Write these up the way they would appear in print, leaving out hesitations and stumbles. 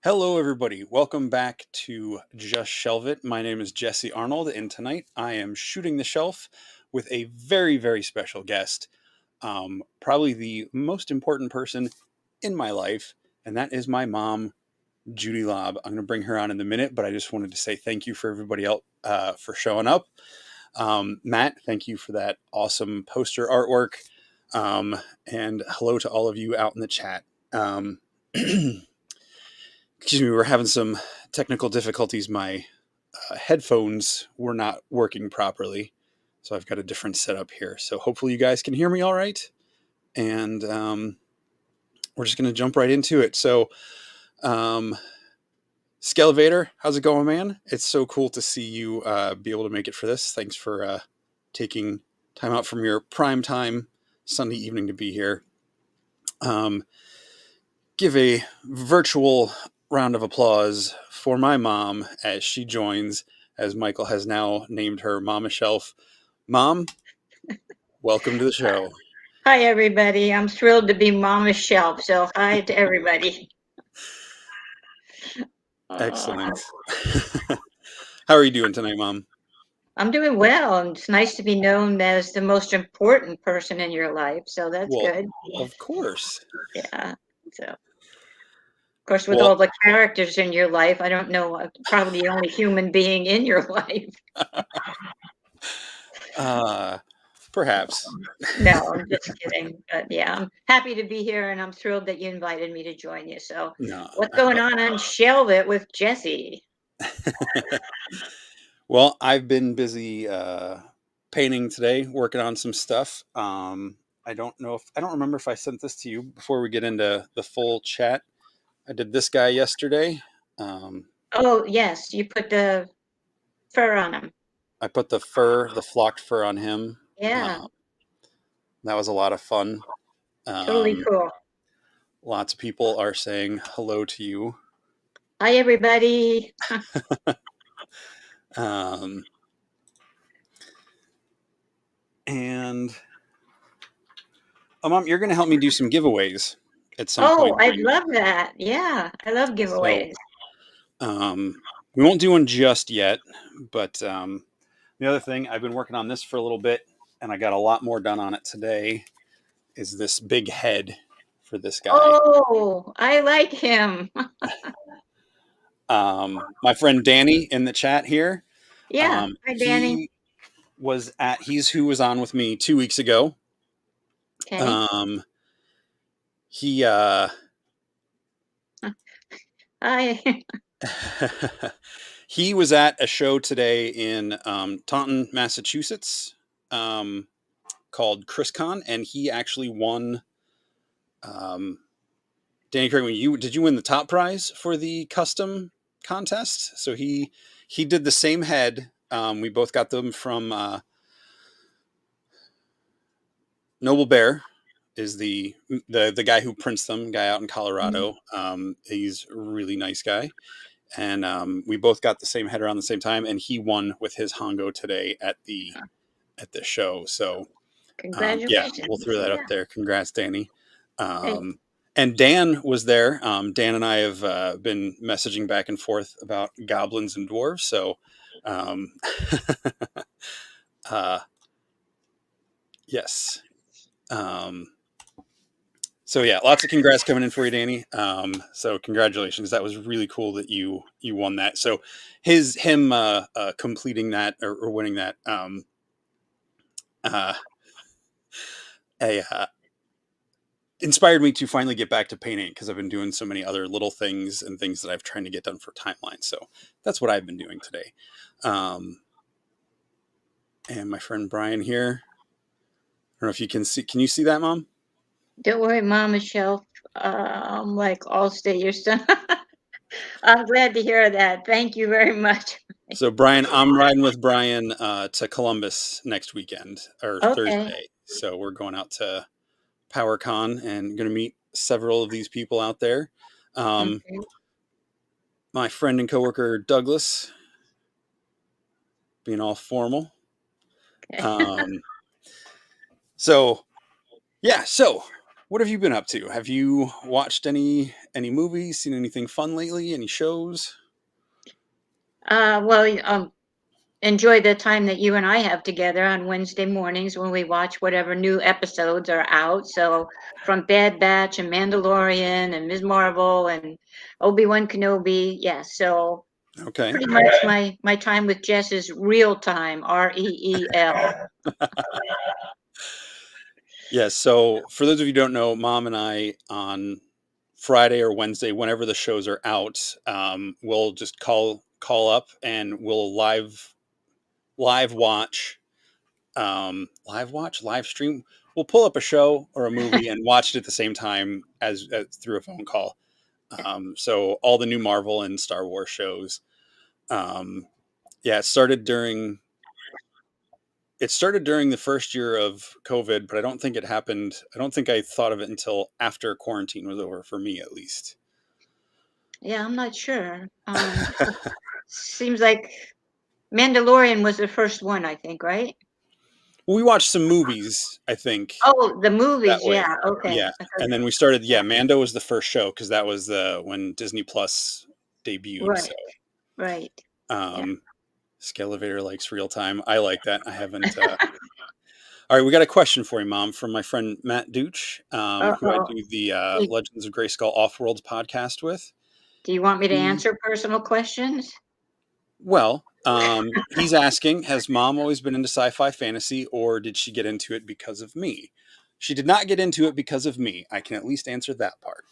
Hello, everybody. Welcome back to Just Shelve It. My name is Jesse Arnold, and tonight I am shooting the shelf with a very, very special guest. Probably the most important person in my life, and that is my mom, Judie Lobb. I'm going to bring her on in a minute, but I just wanted to say thank you for everybody else for showing up. Matt, thank you for that awesome poster artwork. And hello to all of you out in the chat. Excuse me, we're having some technical difficulties. My headphones were not working properly, so I've got a different setup here. So hopefully you guys can hear me all right. And we're just going to jump right into it. So, Skelevator, how's it going, man? It's so cool to see you be able to make it for this. Thanks for taking time out from your prime time Sunday evening to be here. Give a virtual round of applause for my mom as she joins, as Michael has now named her Mama Shelf. Mom, welcome to the show. Hi, everybody. I'm thrilled to be Mama Shelf, so hi to everybody. Excellent. How are you doing tonight, Mom? I'm doing well, and it's nice to be known as the most important person in your life, so that's good. Of course. Yeah. So, of course, with all the characters in your life, I don't know, I'm probably the only human being in your life. Perhaps. No, I'm just kidding. But yeah, I'm happy to be here, and I'm thrilled that you invited me to join you. So, what's going on Shelve It with Jesse? Well, I've been busy painting today, working on some stuff. I don't remember if I sent this to you before we get into the full chat. I did this guy yesterday. Oh, yes, you put the fur on him. I put the flocked fur on him. Yeah. That was a lot of fun. Totally cool. Lots of people are saying hello to you. Hi, everybody. And Mom, you're going to help me do some giveaways at some point. Oh, I'd love that. Yeah, I love giveaways. So, we won't do one just yet, but the other thing, I've been working on this for a little bit, and I got a lot more done on it today, is this big head for this guy. Oh, I like him. My friend Danny in the chat here. Yeah, hi, Danny. He's who was on with me 2 weeks ago. Okay. Hi. He was at a show today in Taunton, Massachusetts, called ChrisCon, and he actually won. Danny Craig, did you win the top prize for the custom contest? So he did the same head. We both got them from Noble Bear. Is the guy who prints them, guy out in Colorado. He's a really nice guy. And we both got the same head around the same time, and he won with his Hongo today at the show. So congratulations. We'll throw that up there. Congrats, Danny. And Dan was there. Dan and I have been messaging back and forth about goblins and dwarves. So yes. So yeah, lots of congrats coming in for you, Danny. So congratulations. That was really cool that you won that. So him completing that or winning that inspired me to finally get back to painting, because I've been doing so many other little things and things that I've trying to get done for timelines. So that's what I've been doing today. And my friend Brian here. I don't know if you can see. Can you see that, Mom? Don't worry, Mama Shelf. I'm like all state your son. I'm glad to hear that. Thank you very much. So Brian, I'm riding with Brian to Columbus next weekend or Thursday. So we're going out to PowerCon and going to meet several of these people out there. My friend and coworker Douglas, being all formal. So What have you been up to? Have you watched any movies? Seen anything fun lately? Any shows? Well, enjoy the time that you and I have together on Wednesday mornings when we watch whatever new episodes are out. So from Bad Batch and Mandalorian and Ms. Marvel and Obi-Wan Kenobi. Yeah, so Okay. pretty much my time with Jess is real time, REEL. Yes. So for those of you who don't know, Mom and I on Friday or Wednesday, whenever the shows are out, we'll just call up and we'll live watch, live stream. We'll pull up a show or a movie and watch it at the same time as through a phone call. So all the new Marvel and Star Wars shows. Um, yeah, it started during the first year of COVID, but I don't think it happened. I don't think I thought of it until after quarantine was over for me, at least. Yeah, I'm not sure. Seems like Mandalorian was the first one, I think, right? We watched some movies, I think, Oh, the that movies, way. yeah, okay. Yeah, I thought, and then we started. yeah, Yeah, Mando was the first show because that was the when Disney Plus debuted. So, right, right. Yeah. um, Skelevator likes real time. I like that. I haven't. All right, we got a question for you, Mom, from my friend Matt Dooch, who I Uh-oh. do the Do Legends of Grayskull Offworlds podcast with. do you want me to He answer personal questions? Well, he's asking, has Mom always been into sci-fi fantasy, or did she get into it because of me? She did not get into it because of me. I can at least answer that part.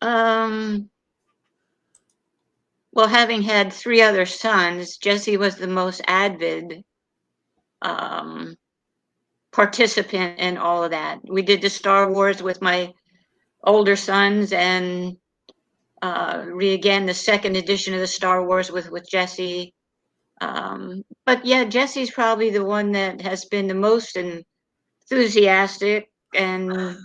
Um, well, having had 3 other sons, Jesse was the most avid, um, participant in all of that. We did the Star Wars with my older sons and, re again, the 2nd edition of the Star Wars with Jesse. But yeah, Jesse's probably the one that has been the most enthusiastic and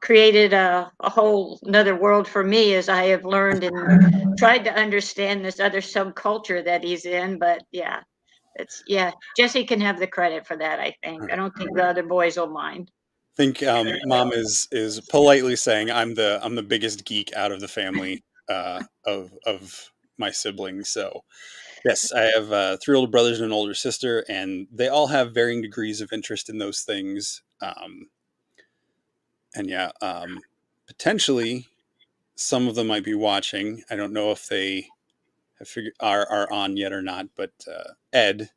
created a whole another world for me as I have learned and tried to understand this other subculture that he's in. But yeah, it's yeah, Jesse can have the credit for that, I think. I don't think the other boys will mind. I think Mom is politely saying I'm the biggest geek out of the family of my siblings. So yes, I have 3 older brothers and an older sister, and they all have varying degrees of interest in those things. And yeah, potentially some of them might be watching. I don't know if they have are on yet or not, but Ed.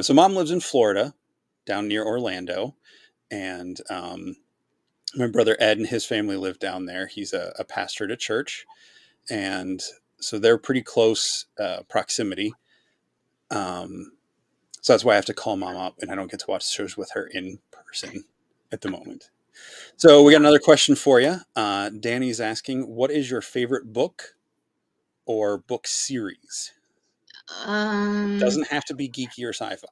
So Mom lives in Florida, down near Orlando, and my brother Ed and his family live down there. He's a pastor at a church, and so they're pretty close proximity. Um, so that's why I have to call Mom up, and I don't get to watch shows with her in person at the moment. So we got another question for you. Danny's asking, what is your favorite book or book series? Um, Doesn't have to be geeky or sci-fi.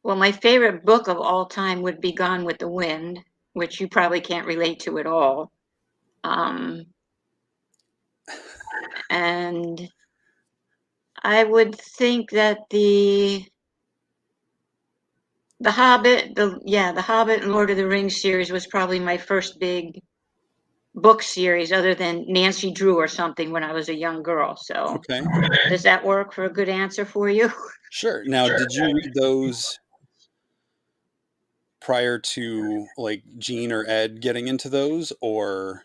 well, my favorite book of all time would be Gone with the Wind, which you probably can't relate to at all. Um, and I would think that the Hobbit, the Hobbit and Lord of the Rings series was probably my first big book series other than Nancy Drew or something when I was a young girl. So Okay, does that work for a good answer for you? sure. Now, did you read those prior to like Gene or Ed getting into those, or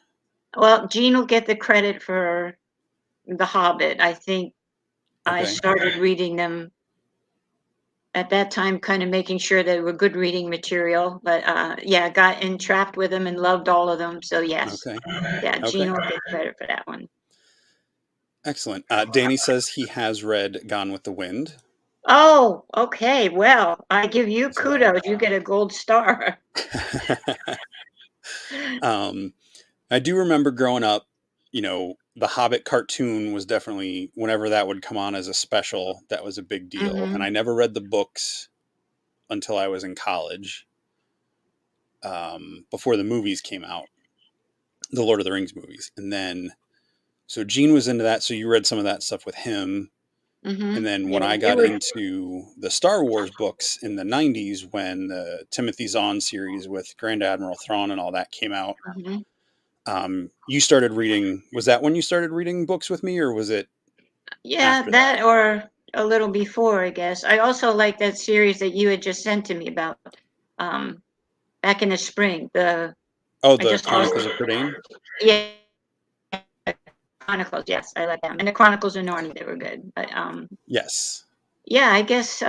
Well, Gene will get the credit for The Hobbit. I think I okay, started reading them at that time, kind of making sure they were good reading material. But yeah, got entrapped with them and loved all of them. So yes, okay, yeah, okay, Gene will get credit for that one. excellent. Danny says he has read Gone with the Wind. Oh, okay. Well, I give you So, kudos. You get a gold star. um, I do remember growing up, the Hobbit cartoon was definitely whenever that would come on as a special, that was a big deal. And Hmm. I never read the books until I was in college, before the movies came out, the Lord of the Rings movies. And then, so Gene was into that. So you read some of that stuff with him. Mm-hmm. And then Yeah, when I they got were. into the Star Wars books in the 90s, when the Timothy Zahn series with Grand Admiral Thrawn and all that came out, Mhm. you started reading. Was that when you started reading books with me, or was it Yeah, after that? that or a little before, I guess. I also like that series that you had just sent to me about um, back in the spring. Oh, I the just lost Chronicles of it. Prydain? Yeah, Chronicles. Yes, I like them, and the Chronicles of Narnia. They were good. But Yes. yeah, I guess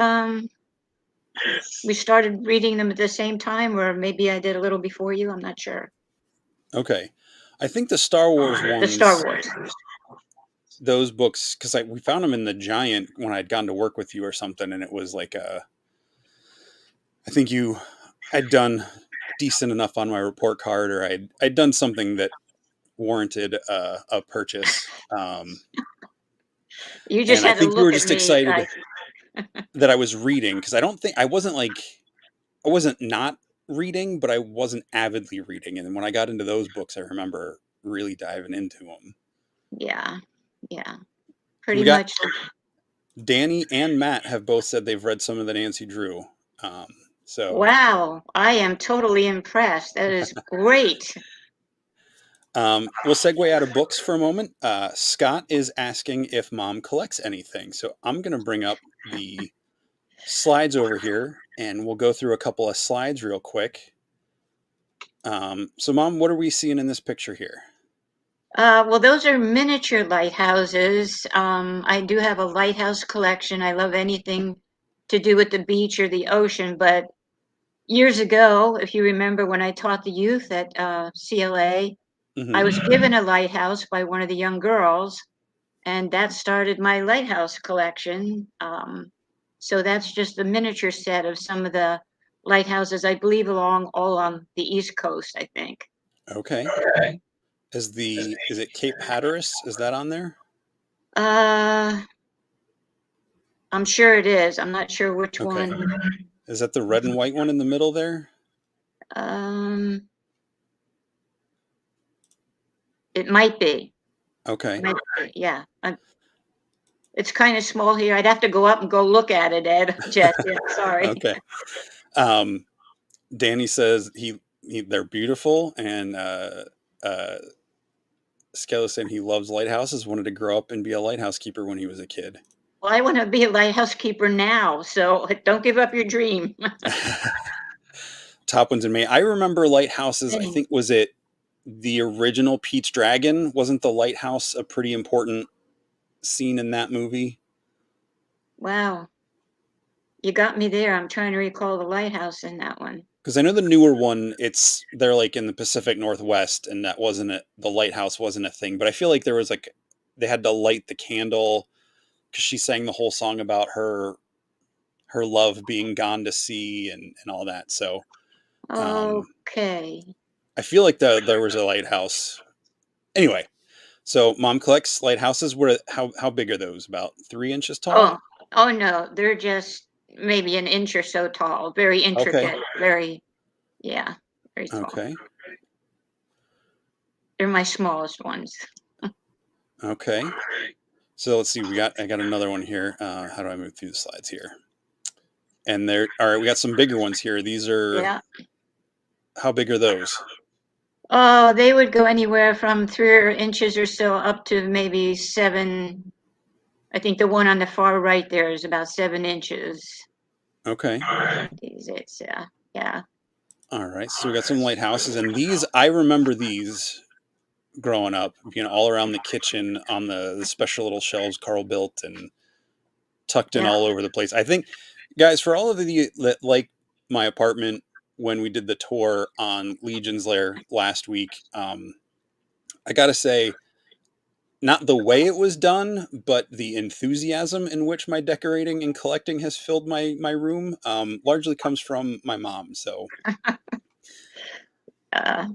we started reading them at the same time, or maybe I did a little before you. I'm not sure. Okay. I think the Star Wars The Star ones, Wars. those books, because we found them in the Giant when I'd gone to work with you or something, and it was like I think I'd done decent enough on my report card, or I'd done something that warranted a purchase. You just And I had to think you were look at just me. excited that I was reading, because I don't think I wasn't not reading, but I wasn't avidly reading. And when I got into those books, I remember really diving into them. Yeah, yeah, We pretty got much. Danny and Matt have both said they've read some of the Nancy Drew. Um, so Wow, I am totally impressed. That is great. we'll segue out of books for a moment. Scott is asking if Mom collects anything. So I'm going to bring up the slides over here, and we'll go through a couple of slides real quick. So, Mom, what are we seeing in this picture here? Well, those are miniature lighthouses. I do have a lighthouse collection. I love anything to do with the beach or the ocean. But years ago, if you remember when I taught the youth at CLA, I Mm-hmm. was given a lighthouse by one of the young girls, and that started my lighthouse collection. So that's just a miniature set of some of the lighthouses, I believe, along all on the East Coast, I think. Okay. Is it Cape Hatteras? Is that on there? Uh, I'm sure it is. I'm not sure which Okay. one. Is that the red and white one in the middle there? Um, it might be. Okay. Might be. Yeah. It's kind of small here. I'd have to go up and go look at it, Ed. Jess, yeah, sorry. Okay. Um, Danny says they're beautiful, and uh, Skelly saying he loves lighthouses. Wanted to grow up and be a lighthouse keeper when he was a kid. Well, I want to be a lighthouse keeper now, so don't give up your dream. Top ones in May. I remember lighthouses. I Same. think was it the original Pete's Dragon? Wasn't the lighthouse a pretty important scene in that movie? Wow, you got me there. I'm trying to recall the lighthouse in that one. Because I know the newer one, they're like in the Pacific Northwest, and that wasn't it. The lighthouse wasn't a thing, but I feel like there was like they had to light the candle because she sang the whole song about her love being gone to sea and all that. So Okay. I feel like there was a lighthouse. Anyway, so Mom collects lighthouses. Where how big are those? About 3 inches tall? Oh, oh no, they're just maybe an inch or so tall. Very Okay. intricate. Very, yeah, very small. Okay. They're my smallest ones. Okay. So let's see. I got another one here. How do I move through the slides here? And there, all right, we got some bigger ones here. These are, Yeah. how big are those? Oh, they would go anywhere from 3 inches or so up to maybe 7. I think the one on the far right there is about 7 inches. Okay. It's yeah. All right. So we got some lighthouses, and these, I remember these growing up, all around the kitchen on the special little shelves Carl built and tucked in Yeah. all over the place. I think, guys, for all of you that like my apartment when we did the tour on Legion's Lair last week, I got to say, not the way it was done, but the enthusiasm in which my decorating and collecting has filled my room largely comes from my mom. So, Uh,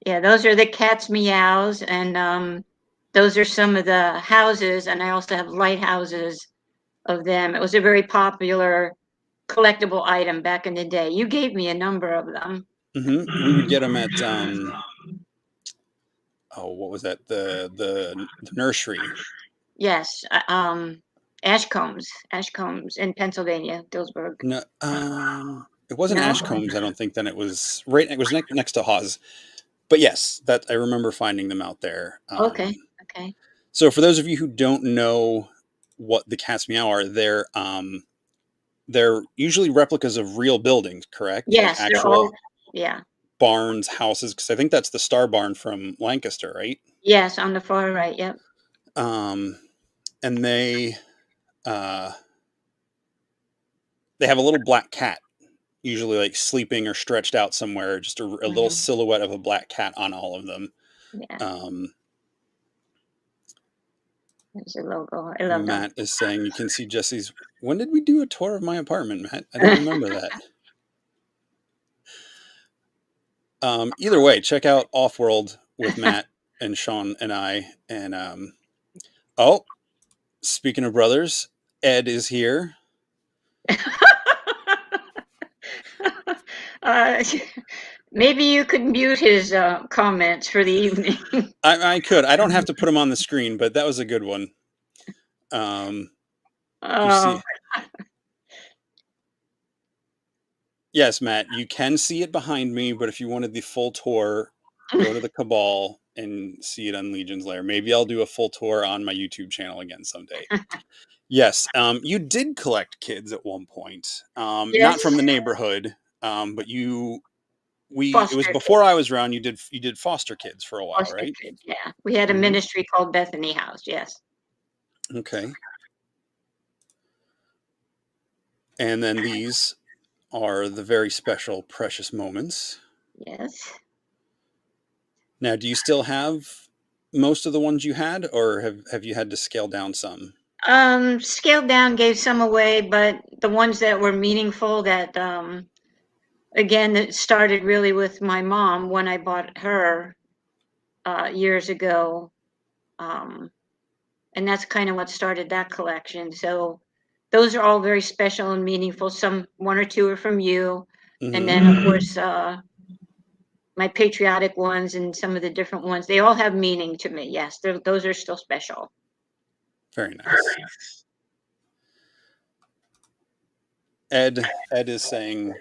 yeah, those are the cat's meows, and those are some of the houses, and I also have lighthouses of them. It was a very popular collectible item back in the day. You gave me a number of them. we would get them at oh, what was that? The nursery. Yes, Ashcombs in Pennsylvania, Dillsburg. No, it wasn't No? Ashcombs. I don't think. Then it was right. It was next to Hawes. But yes, that I remember finding them out there. Okay, okay. So for those of you who don't know what the Cat's Meow are, they're usually replicas of real buildings, correct? Like Yes, they're all, actual yeah. barns, houses. Because I think that's the Star Barn from Lancaster, right? Yes, on the far right, yep. And they have a little black cat, usually like sleeping or stretched out somewhere, just a little silhouette of a black cat on all of them. Yeah. There's a logo. I love them. Matt is saying you can see Jesse's. When did we do a tour of my apartment, Matt? I don't remember that. Either way, check out Offworld with Matt and Sean and I. And oh, speaking of brothers, Ed is here. Maybe you could mute his comments for the evening. I could. I don't have to put him on the screen, but that was a good one. You see. Yes, Matt, you can see it behind me, but if you wanted the full tour, go to the Cabal and see it on Legion's Lair. Maybe I'll do a full tour on my YouTube channel again someday. Yes, you did collect kids at one point, Yes. not from the neighborhood, but it was before kids. I was around. You did foster kids for a while, Foster right? kids, yeah. We had a ministry called Bethany House, yes. Okay. And then these are the very special, precious moments. Yes. Now, do you still have most of the ones you had, or have you had to scale down some? Scaled down, gave some away, but the ones that were meaningful that, again, it started really with my mom when I bought her years ago. And that's kind of what started that collection. So those are all very special and meaningful. One or two are from you. And then, of course, my patriotic ones and some of the different ones, they all have meaning to me. Yes, those are still special. Very nice. Ed is saying,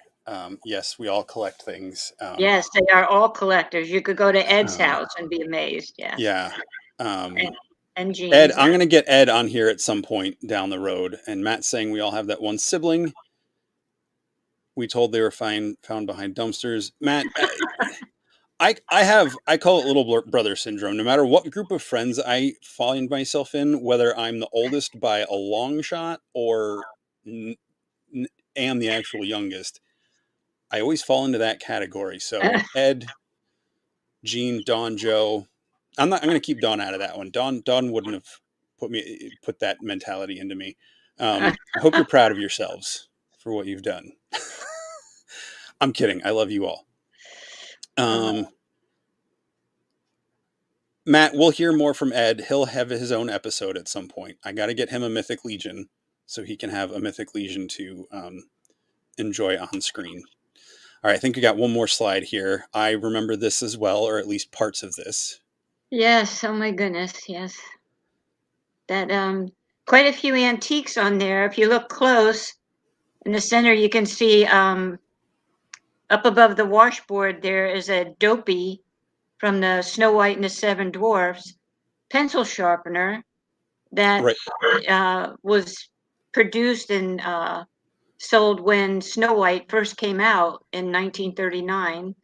yes, we all collect things. Yes, they are all collectors. You could go to Ed's house and be amazed. Yeah. Yeah. And Jean's. Ed, I'm going to get Ed on here at some point down the road. And Matt's saying we all have that one sibling. We told they were found behind dumpsters. Matt, I call it little brother syndrome. No matter what group of friends I find myself in, whether I'm the oldest by a long shot or am the actual youngest, I always fall into that category. So Ed, Gene, Dawn, Joe. I'm going to keep Dawn out of that one. Dawn wouldn't have put that mentality into me. I hope you're proud of yourselves for what you've done. I'm kidding. I love you all. Matt, we'll hear more from Ed. He'll have his own episode at some point. I got to get him a Mythic Legion so he can have a Mythic Legion to enjoy on screen. All right, I think we got one more slide here. I remember this as well, or at least parts of this. Yes. Oh my goodness. Yes. That quite a few antiques on there. If you look close in the center, you can see up above the washboard there is a Dopey from the Snow White and the Seven Dwarfs pencil sharpener that was produced and sold when Snow White first came out in 1939.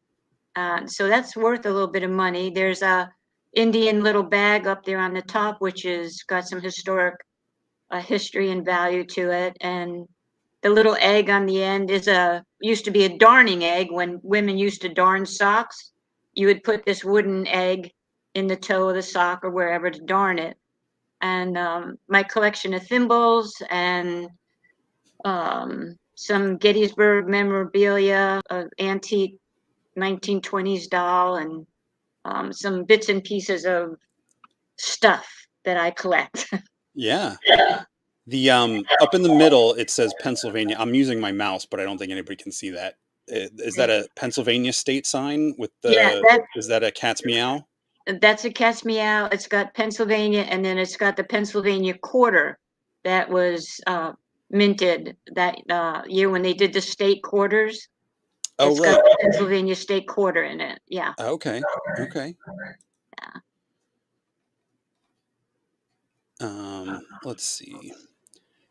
So that's worth a little bit of money. There's a Indian little bag up there on the top, which has got some historic history and value to it. And the little egg on the end used to be a darning egg. When women used to darn socks, you would put this wooden egg in the toe of the sock or wherever to darn it. And my collection of thimbles and some Gettysburg memorabilia, an antique 1920s doll, and some bits and pieces of stuff that I collect. Yeah. The up in the middle, it says Pennsylvania. I'm using my mouse, but I don't think anybody can see that. Is that a Pennsylvania state sign with the? Yeah, is that a Cat's Meow? That's a Cat's Meow. It's got Pennsylvania, and then it's got the Pennsylvania quarter that was minted that year when they did the state quarters. Oh, It's got right. the Pennsylvania state quarter in it. Yeah. Okay. Okay. Yeah. Let's see.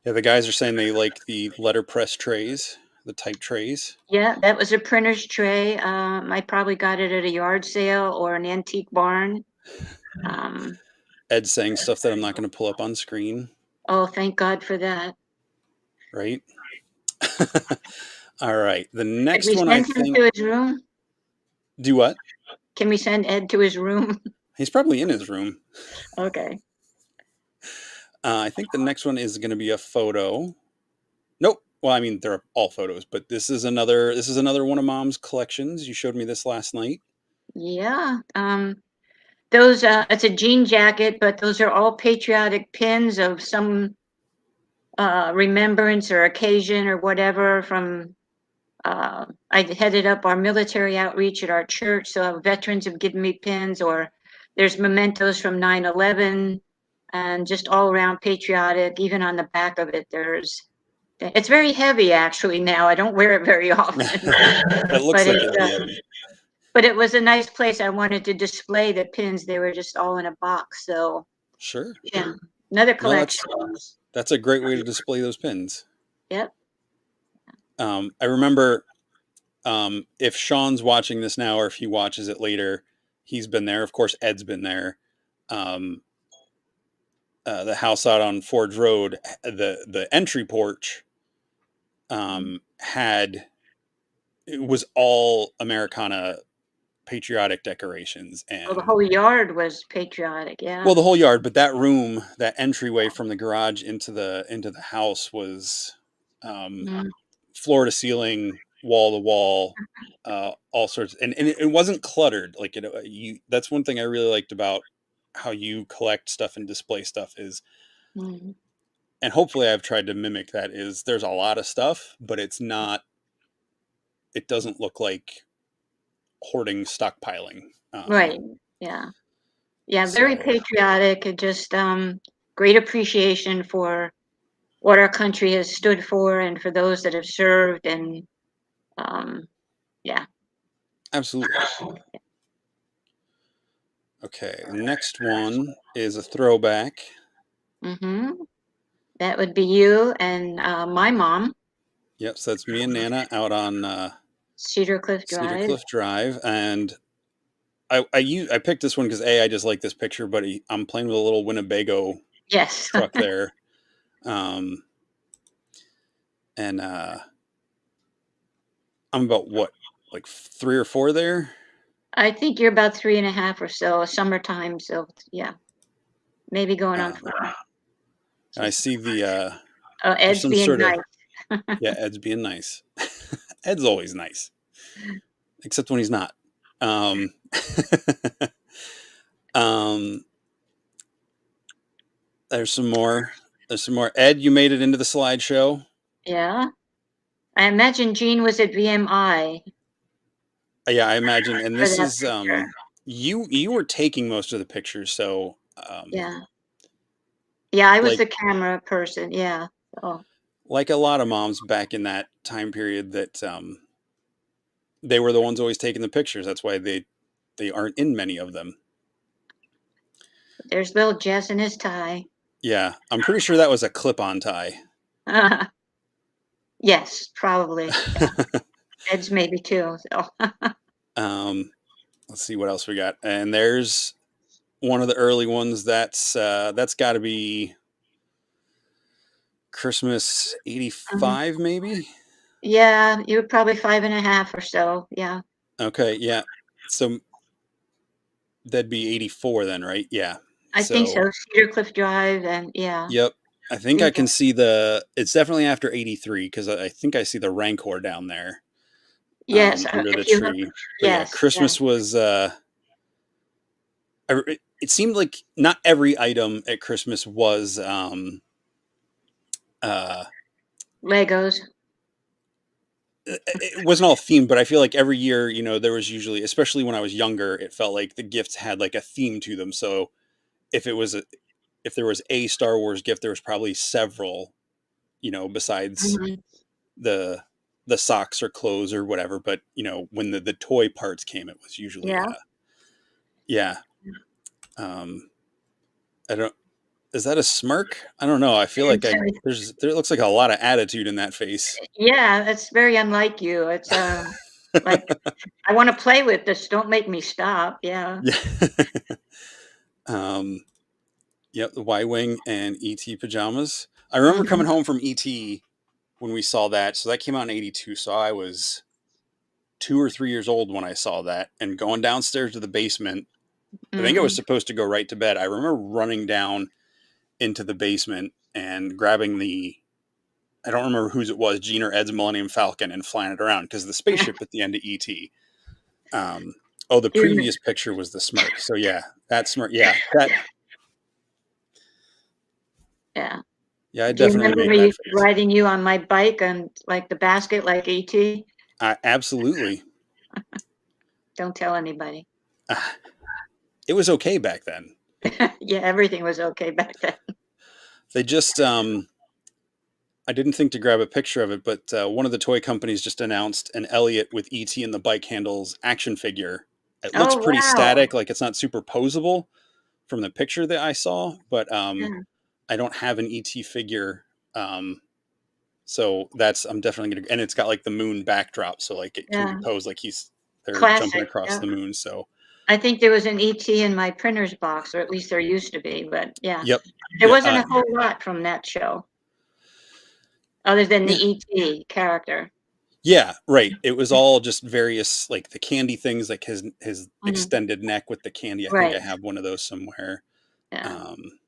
Yeah, the guys are saying they like the letterpress trays, the type trays. Yeah, that was a printer's tray. I probably got it at a yard sale or an antique barn. Um, Ed's saying stuff that I'm not going to pull up on screen, oh, thank God for that. right? All right. The Could next we one, I send him think. to his room? Do what? Can we send Ed to his room? He's probably in his room. Okay. I think the next one is going to be a photo. Nope. Well, I mean, they're all photos, but this is another one of Mom's collections. You showed me this last night. Yeah. Those it's a jean jacket, but those are all patriotic pins of some remembrance or occasion or whatever from I headed up our military outreach at our church, so veterans have given me pins, or there's mementos from 9/11, and just all around patriotic. Even on the back of it, it's very heavy actually now. I don't wear it very often, It looks but like it'd be heavy. but it was a nice place. I wanted to display the pins. They were just all in a box. So Sure. yeah, another No, collection. that's a great way to display those pins. Yep. I remember if Sean's watching this now or if he watches it later, he's been there. Of course, Ed's been there. Um, the house out on Forge Road, the entry porch had it was all Americana patriotic decorations Well, the and whole yard was patriotic. Yeah. well the whole yard, but that room, that entryway from the garage into the house was Mm, floor to ceiling, wall to wall, all sorts, and it wasn't cluttered. Like that's one thing I really liked about how you collect stuff and display stuff is, mm. and hopefully I've tried to mimic that. Is there's a lot of stuff, but it's not. It doesn't look like hoarding, stockpiling. Right. Yeah. Yeah. Very So patriotic and just great appreciation for what our country has stood for and for those that have served and um, yeah. absolutely. Okay, the next one is a throwback. Hmm. That would be you and my mom, Yep, so that's me and Nana out on Cedar Cliff Cedar Drive. Cliff Drive, and I picked this one because I just like this picture, but I'm playing with a little Winnebago Yes. truck there, um, and I'm about what, like 3 or 4 there. I think you're about 3.5 or so, summertime. So yeah, maybe going on Um, 4. and I see the Oh, there's Ed's some being sort of, nice. yeah, Ed's being nice. Ed's always nice, except when he's not. Um, um, there's some more. There's some more. Ed, you made it into the slideshow. Yeah. I imagine Jean was at VMI Yeah, I imagine. And for this that is picture. you were taking most of the pictures, so Yeah. Yeah, I was like the camera person. Yeah. Oh, like a lot of moms back in that time period that they were the ones always taking the pictures. That's why they aren't in many of them. there's little Jess in his tie. Yeah, I'm pretty sure that was a clip-on tie. Yes, probably. Ed's maybe too. So. um, let's see what else we got. And there's one of the early ones. That's got to be Christmas '85, maybe. Yeah, you were probably 5.5 or so. Yeah. Okay, yeah. So that'd be '84 then, right? Yeah. I think So, so. Cedar Cliff Drive and yeah. yep. I think I Green can see it's definitely after '83 because I think I see the Rancor down there Yes, under the if you have tree. But yeah, yes, yes. Christmas was, it seemed like not every item at Christmas was, uh, Legos. it wasn't all themed, but I feel like every year, there was usually, especially when I was younger, it felt like the gifts had like a theme to them. So if it was if there was a Star Wars gift, there was probably several, besides Mhm. the socks or clothes or whatever. But when the toy parts came, it was usually Yeah. yeah. Um, I don't. Is that a smirk? I don't know. I feel like It's, there looks like a lot of attitude in that face. yeah, it's very unlike you. It's like I want to play with this. Don't make me stop. Yeah. Yeah. um, yep, the Y Wing and ET pajamas. I remember Hmm. coming home from ET when we saw that. So that came out in '82. So I was 2 or 3 years old when I saw that, and going downstairs to the basement. I think I was Hmm. supposed to go right to bed. I remember running down into the basement and grabbing I don't remember whose it was, Gene or Ed's Millennium Falcon, and flying it around because the spaceship at the end of ET. Um, oh, the You, previous picture was the smirk. So yeah, that smirk. Yeah, that. yeah. Yeah, I Do you definitely remember made me that face. riding you on my bike and like the basket, like ET? Absolutely. Don't tell anybody. It was okay back then. Yeah, everything was okay back then. They just I didn't think to grab a picture of it, but one of the toy companies just announced an Elliot with ET and the bike handles action figure. It looks Oh pretty wow. static, like it's not super posable from the picture that I saw, but Yeah. I don't have an ET figure. Um, so I'm definitely gonna, and it's got like the moon backdrop, so like it can be Yeah. posed like they're jumping Classic. across Yeah. the moon. So I think there was an ET in my printer's box, or at least there used to be, but yeah. yep, There yeah, wasn't a whole lot from that show other than the yeah. ET character. Yeah, right. It was all just various like the candy things, like his Mhm. extended neck with the candy. I think I Right. have one of those somewhere. Yeah. Um,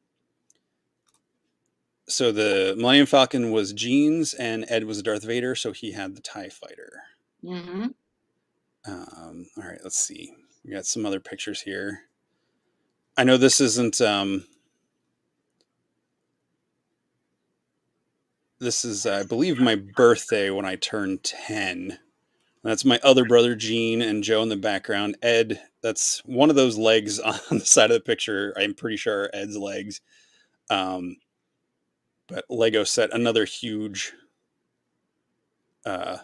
so the Millennium Falcon was Jeans, and Ed was Darth Vader, so he had the TIE Fighter. Mhm. All right, let's see. We got some other pictures here. I know this isn't. This is, I believe, my birthday when I turned 10. That's my other brother, Gene, and Joe in the background. Ed, that's one of those legs on the side of the picture. I'm pretty sure are Ed's legs. Um, but Lego set, another huge, uh,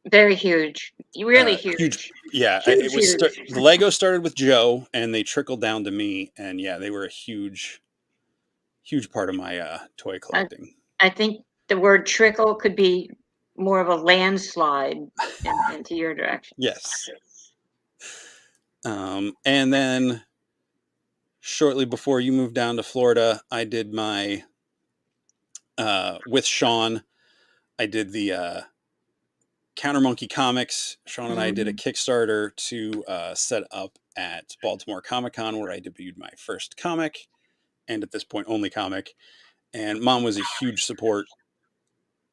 Very huge. Really huge. huge. Yeah, it Huge, was huge. the Lego started with Joe, and they trickled down to me, and yeah, they were a huge part of my toy I collecting. I think the word trickle could be more of a landslide into your direction. Yes. And then shortly before you moved down to Florida, I did my with Sean. I did the Counter Monkey Comics. Sean and I did a Mhm. Kickstarter to set up at Baltimore Comic Con, where I debuted my first comic, and at this point, only comic. And Mom was a huge support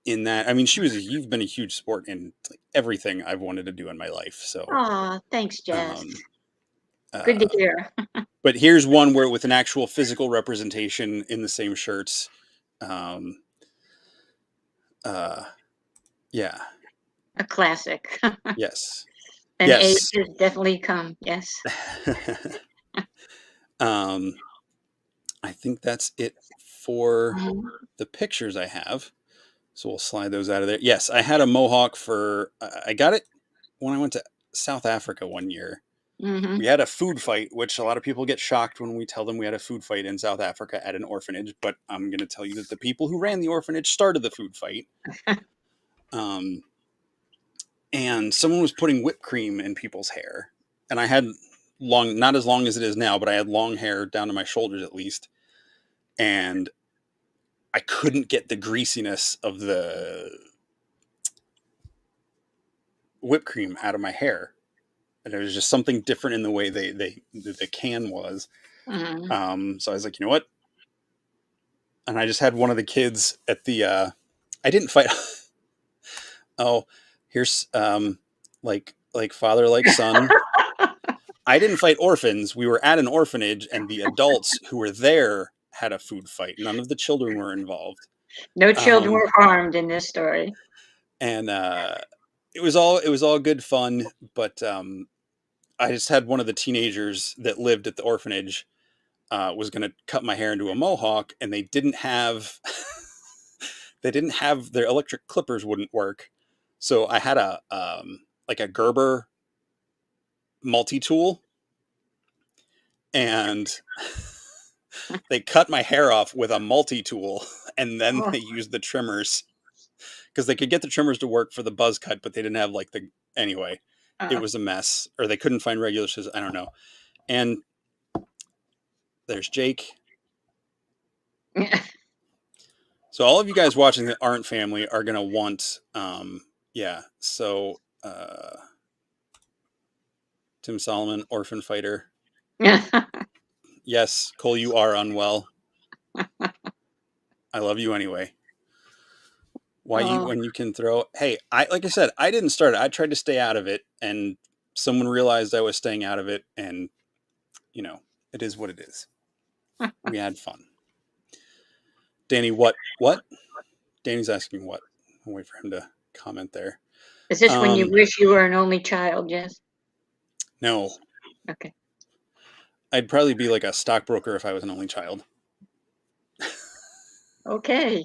in that. I mean, you've been a huge support in like, everything I've wanted to do in my life. So, Aw, thanks, Jess. um, Good to uh, hear. but here's one where with an actual physical representation in the same shirts. Um, uh, yeah, A classic. yes, An age yes. has definitely come, yes. um, I think that's it for Mhm. the pictures I have. So we'll slide those out of there. Yes, I had a mohawk for, I got it when I went to South Africa one year. We Mhm. had a food fight, which a lot of people get shocked when we tell them we had a food fight in South Africa at an orphanage. But I'm going to tell you that the people who ran the orphanage started the food fight. Um, and someone was putting whipped cream in people's hair. And I had long, not as long as it is now, but I had long hair down to my shoulders at least. And I couldn't get the greasiness of the whipped cream out of my hair. And there was just something different in the way the can was. Mhm. So I was like, you know what? And I just had one of the kids at the. I didn't fight. Oh, here's like father like son. I didn't fight orphans. We were at an orphanage, and the adults who were there had a food fight. None of the children were involved. No children Um, were harmed in this story. and it was all good fun, but I just had one of the teenagers that lived at the orphanage was going to cut my hair into a mohawk, and they didn't have their electric clippers wouldn't work, so I had a like a Gerber multi-tool, and they cut my hair off with a multi-tool, and then Oh, they used the trimmers because they could get the trimmers to work for the buzz cut, but they didn't have like the anyway. It uh, was a mess, or they couldn't find regular scissors. I don't know. And there's Jake. So all of you guys watching that aren't family are gonna want, yeah. So Tim Solomon, orphan fighter. Yes, Cole, you are unwell. I love you anyway. Why eat oh, when you can throw? Hey, like I said, I didn't start it. I tried to stay out of it, and someone realized I was staying out of it, and it is what it is. We had fun. Danny, what? What? Danny's asking what? I'll wait for him to comment there. is this when you wish you were an only child? Yes. No, Okay. I'd probably be like a stockbroker if I was an only child. Okay.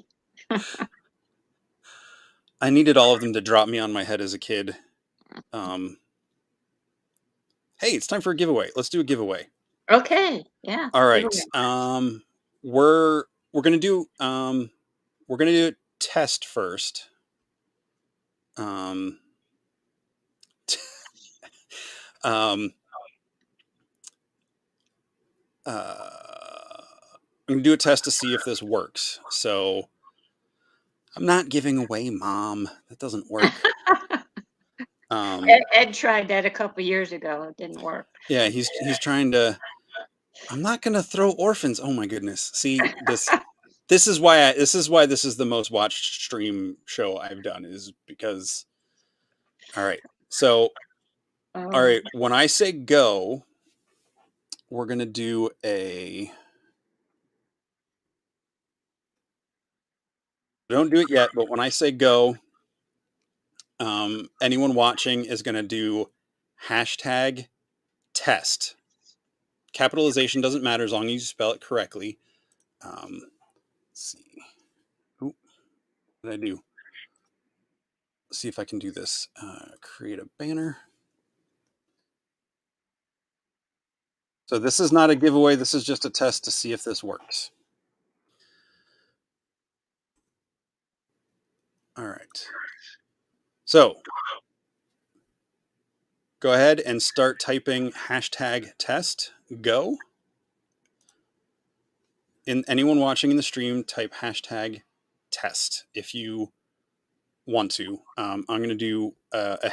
I needed all of them to drop me on my head as a kid. Um, hey, it's time for a giveaway. Let's do a giveaway. Okay. Yeah. All Give right. away. We're gonna do a test first. Um, um, I'm gonna do a test to see if this works. So I'm not giving away Mom. That doesn't work. Ed tried that a couple years ago. It didn't work. Yeah, he's trying to. I'm not gonna throw orphans. Oh my goodness. See this. This is why this is the most watched stream show I've done, is because. All right. So all Oh, right. When I say go, we're gonna do a. Don't do it yet, but when I say go, anyone watching is gonna do hashtag test. Capitalization doesn't matter as long as you spell it correctly. Let's see. Ooh, what did I do? Let's see if I can do this. Create a banner. So this is not a giveaway. This is just a test to see if this works. All right. So go ahead and start typing hashtag test. Go. Anyone watching in the stream, type hashtag test if you want to. I'm going to do a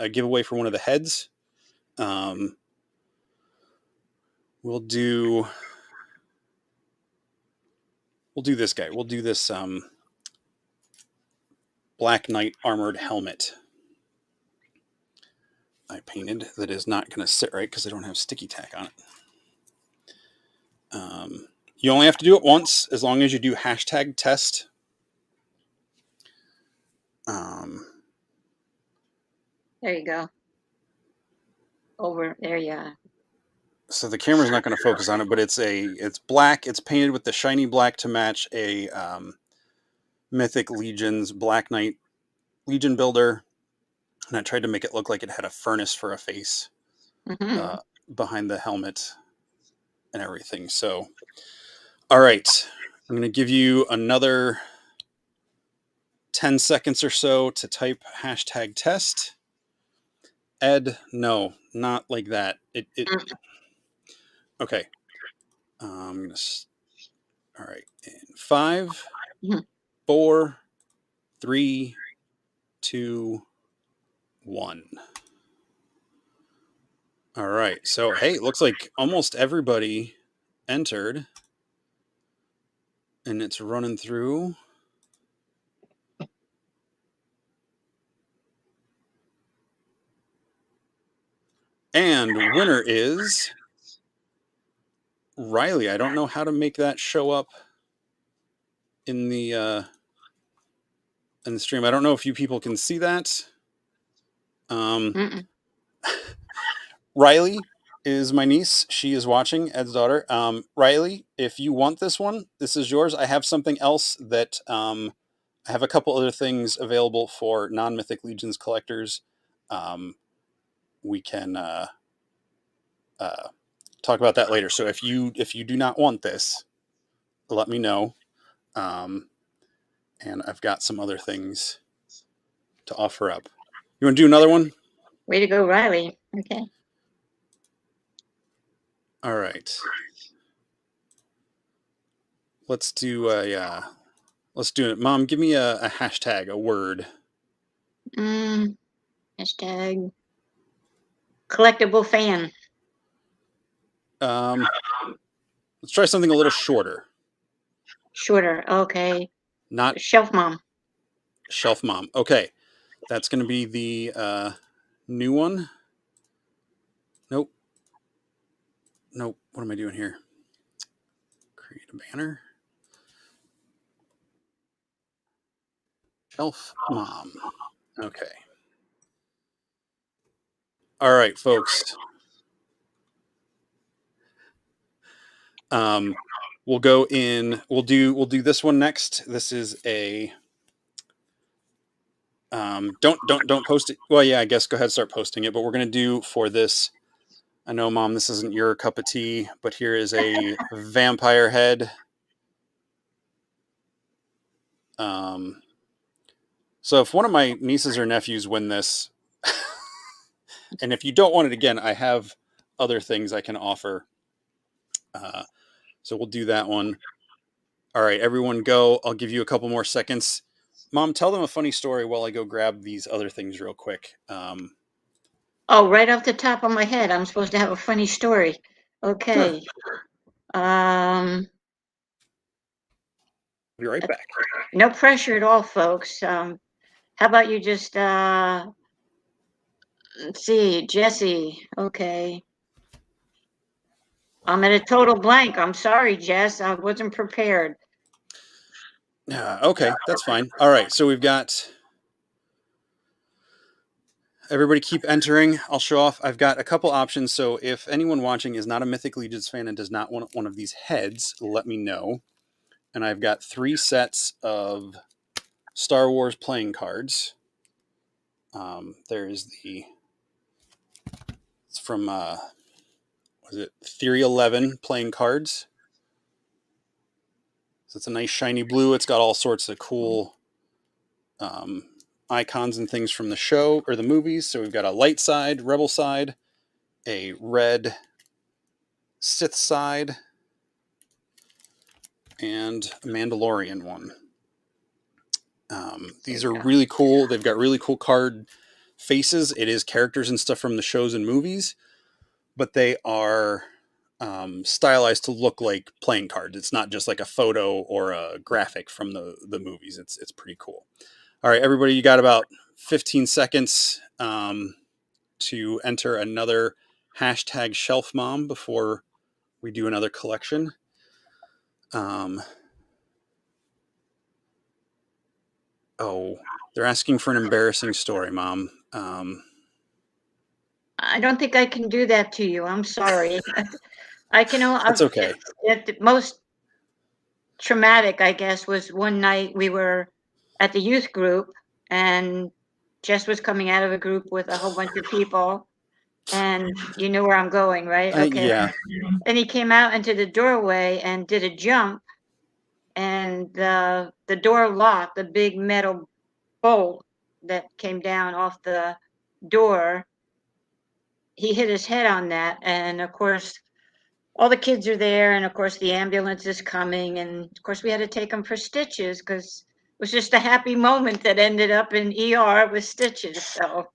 giveaway for one of the heads. We'll do this guy. We'll do this Black Knight armored helmet I painted that is not going to sit right because I don't have sticky tack on it. You only have to do it once as long as you do hashtag test. there you go. Over there, yeah. So the camera's not going to focus on it, but it's black. It's painted with the shiny black to match a Mythic Legion's Black Knight Legion builder, and I tried to make it look like it had a furnace for a face behind the helmet and everything. So, all right, I'm going to give you another 10 seconds or so to type hashtag test. Ed, no, not like that. Okay. I'm going to, all right. In 5, 4, 3, 2, 1. All right. So, hey, it looks like almost everybody entered, and it's running through. And winner is Riley. I don't know how to make that show up in the stream. I don't know if you people can see that. Riley, is my niece. She is watching, Ed's daughter. Riley, if you want this one, this is yours. I have something else that I have a couple other things available for non-Mythic Legions collectors. We can talk about that later. So if you do not want this, let me know. And I've got some other things to offer up. You want to do another one? Way to go, Riley. Okay. All right. Let's do let's do it. Mom, give me a hashtag, a word. Hashtag collectible fan. Let's try something a little shorter. Shorter. Okay. Not Shelf mom. Shelf Mom. Okay. That's going to be the new one. Nope. Nope. What am I doing here? Create a banner. Shelf Mom. Okay. All right, folks. We'll go in. We'll do this one next. This is a. Don't post it. Well, yeah, I guess go ahead, start posting it. But we're gonna do for this. I know, Mom, this isn't your cup of tea, but here is a vampire head. So if one of my nieces or nephews win this, and if you don't want it again, I have other things I can offer. So we'll do that one. All right, everyone go. I'll give you a couple more seconds. Mom, tell them a funny story while I go grab these other things real quick. Oh, right off the top of my head, I'm supposed to have a funny story. Okay. Sure. Um, Be right back. no pressure at all, folks. How about you just let's see, Jesse. Okay. I'm at a total blank. I'm sorry, Jess. I wasn't prepared. Okay, that's fine. All right, so we've got everybody keep entering. I'll show off. I've got a couple options. So if anyone watching is not a Mythic Legions fan and does not want one of these heads, let me know. And I've got 3 sets of Star Wars playing cards. There's it's from was it Theory 11 playing cards. So it's a nice shiny blue. It's got all sorts of cool icons and things from the show or the movies. So we've got a light side, rebel side, a red Sith side, and a Mandalorian one. These are really cool. They've got really cool card faces. It is characters and stuff from the shows and movies, but they are stylized to look like playing cards. It's not just like a photo or a graphic from the movies. It's pretty cool. All right, everybody, you got about 15 seconds to enter another hashtag Shelf Mom before we do another collection. Oh, they're asking for an embarrassing story, Mom. I don't think I can do that to you. I'm sorry. I can. That's okay. The most traumatic, I guess, was one night we were at the youth group, and Jess was coming out of a group with a whole bunch of people, and you know where I'm going, right? Okay. Yeah. And he came out into the doorway and did a jump, and the door locked, the big metal bolt that came down off the door. He hit his head on that, and of course, all the kids are there, and of course, the ambulance is coming, and of course, we had to take him for stitches because it was just a happy moment that ended up in ER with stitches. So,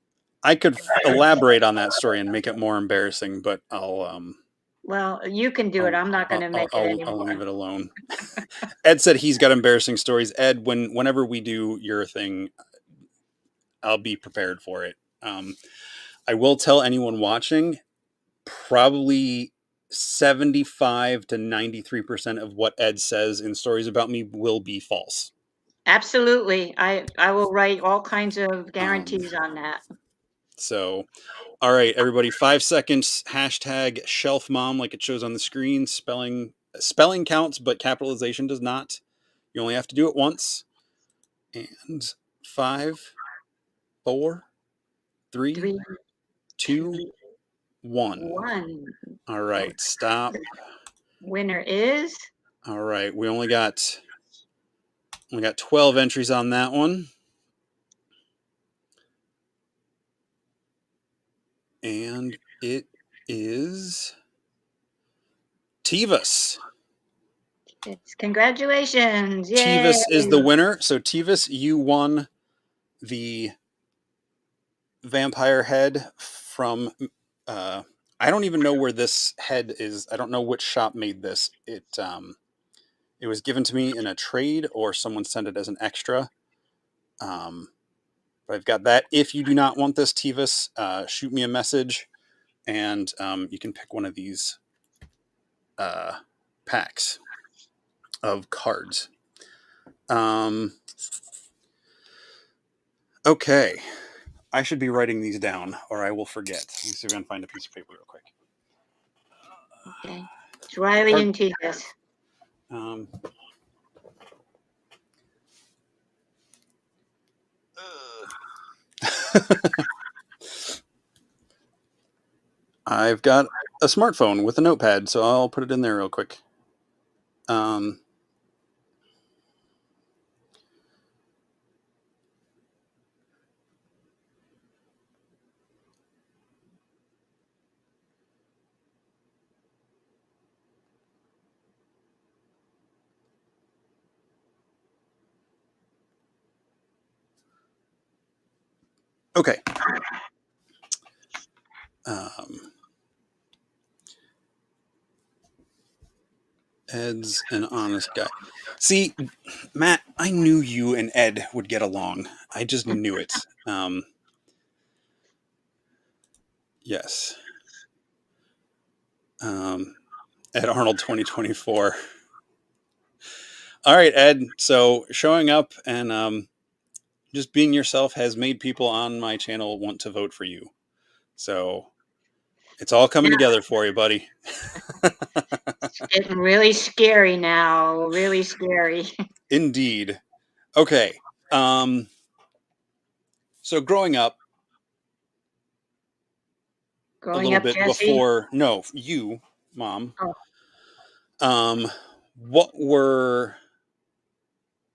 I could elaborate on that story and make it more embarrassing, but well, you can do it. I'm not going to make it I'll anymore. leave it alone. Ed said he's got embarrassing stories. Ed, whenever we do your thing, I'll be prepared for it. I will tell anyone watching, probably 75 to 93% of what Ed says in stories about me will be false. Absolutely. I will write all kinds of guarantees on that. So, all right, everybody, 5 seconds. Hashtag shelf mom, like it shows on the screen. Spelling counts, but capitalization does not. You only have to do it once. And 5, 4, 3, Three, 2, two, 1. one. All right, stop. Winner is. All right, we only got 12 entries on that one. And it is Tivus. Congratulations. Yay. Tivus is the winner. So Tivus, you won the vampire head from I don't even know where this head is. I don't know which shop made this. It was given to me in a trade or someone sent it as an extra. But I've got that. If you do not want this Tivus, shoot me a message and you can pick one of these packs of cards. Okay. I should be writing these down or I will forget. Let me see if I can find a piece of paper real quick. Okay. It's Riley and Tivus. I've got a smartphone with a notepad, so I'll put it in there real quick. Okay. Ed's an honest guy. See, Matt, I knew you and Ed would get along. I just knew it. Yes. Ed Arnold 2024. All right, Ed. So showing up and just being yourself has made people on my channel want to vote for you. So it's all coming together for you, buddy. It's getting really scary now. Really scary. Indeed. Okay. So growing up, a Growing little up, bit Jesse. before, no, you, Mom. Oh. What were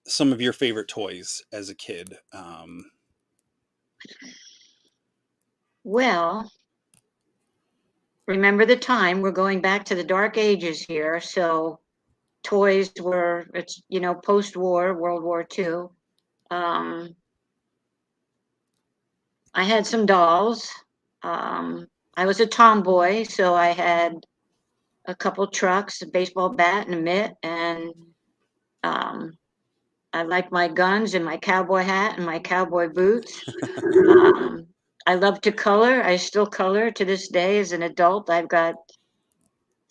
some of your favorite toys as a kid? Well, remember the time, we're going back to the dark ages here. So toys were, it's, post-war, World War II. I had some dolls. I was a tomboy, so I had a couple trucks, a baseball bat and a mitt, and I liked my guns and my cowboy hat and my cowboy boots. I love to color. I still color to this day as an adult. I've got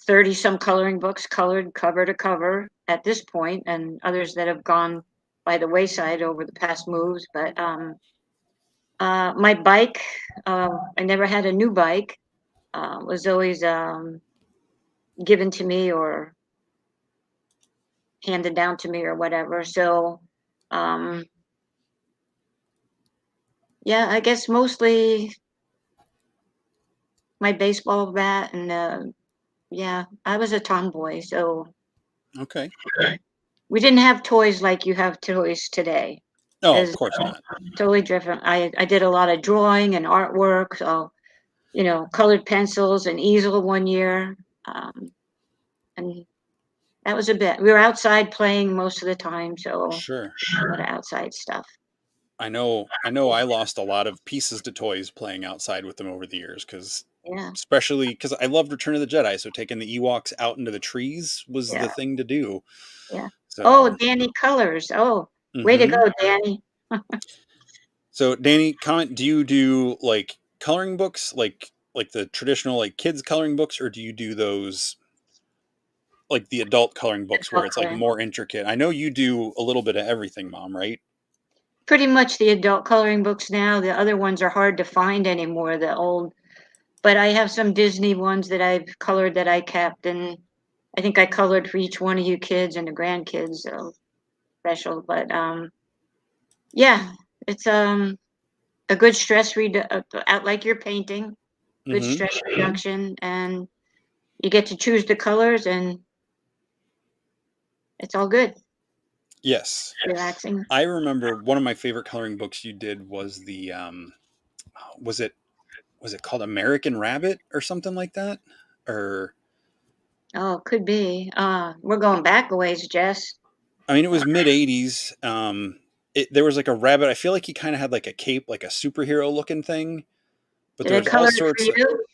30 some coloring books colored cover to cover at this point, and others that have gone by the wayside over the past moves. But my bike, I never had a new bike, was always given to me or handed down to me or whatever. So, yeah, I guess mostly my baseball bat and yeah, I was a tomboy, so Okay. we didn't have toys like you have toys today. No, of It's course not. totally different. I did a lot of drawing and artwork, so colored pencils and easel one year, and that was a bit. We were outside playing most of the time, so Sure. a lot of outside stuff. I know I lost a lot of pieces to toys playing outside with them over the years Yeah, especially because I loved Return of the Jedi, so taking the Ewoks out into the trees was yeah, the thing to do. yeah. Oh, So, Danny Colors. Oh, way to hmm go, Danny. so Danny, comment, do you do like coloring books like the traditional like kids coloring books, or do you do those like the adult coloring books where it's like more intricate? I know you do a little bit of everything, Mom, right? pretty much the adult coloring books now. The other ones are hard to find anymore, the old. But I have some Disney ones that I've colored that I kept, and I think I colored for each one of you kids and the grandkids, so special. But yeah, it's a good stress out like you're painting, good Mm-hmm. stress reduction, and you get to choose the colors, and it's all good, Yes. relaxing. I remember one of my favorite coloring books you did was the was it called American Rabbit or something like that? Or Oh, could be. We're going back a ways, Jess. I mean, it Uh, was mid '80s. There was like a rabbit. I feel like he kind of had like a cape, like a superhero looking thing. But did there I was all color it for sorts of. you?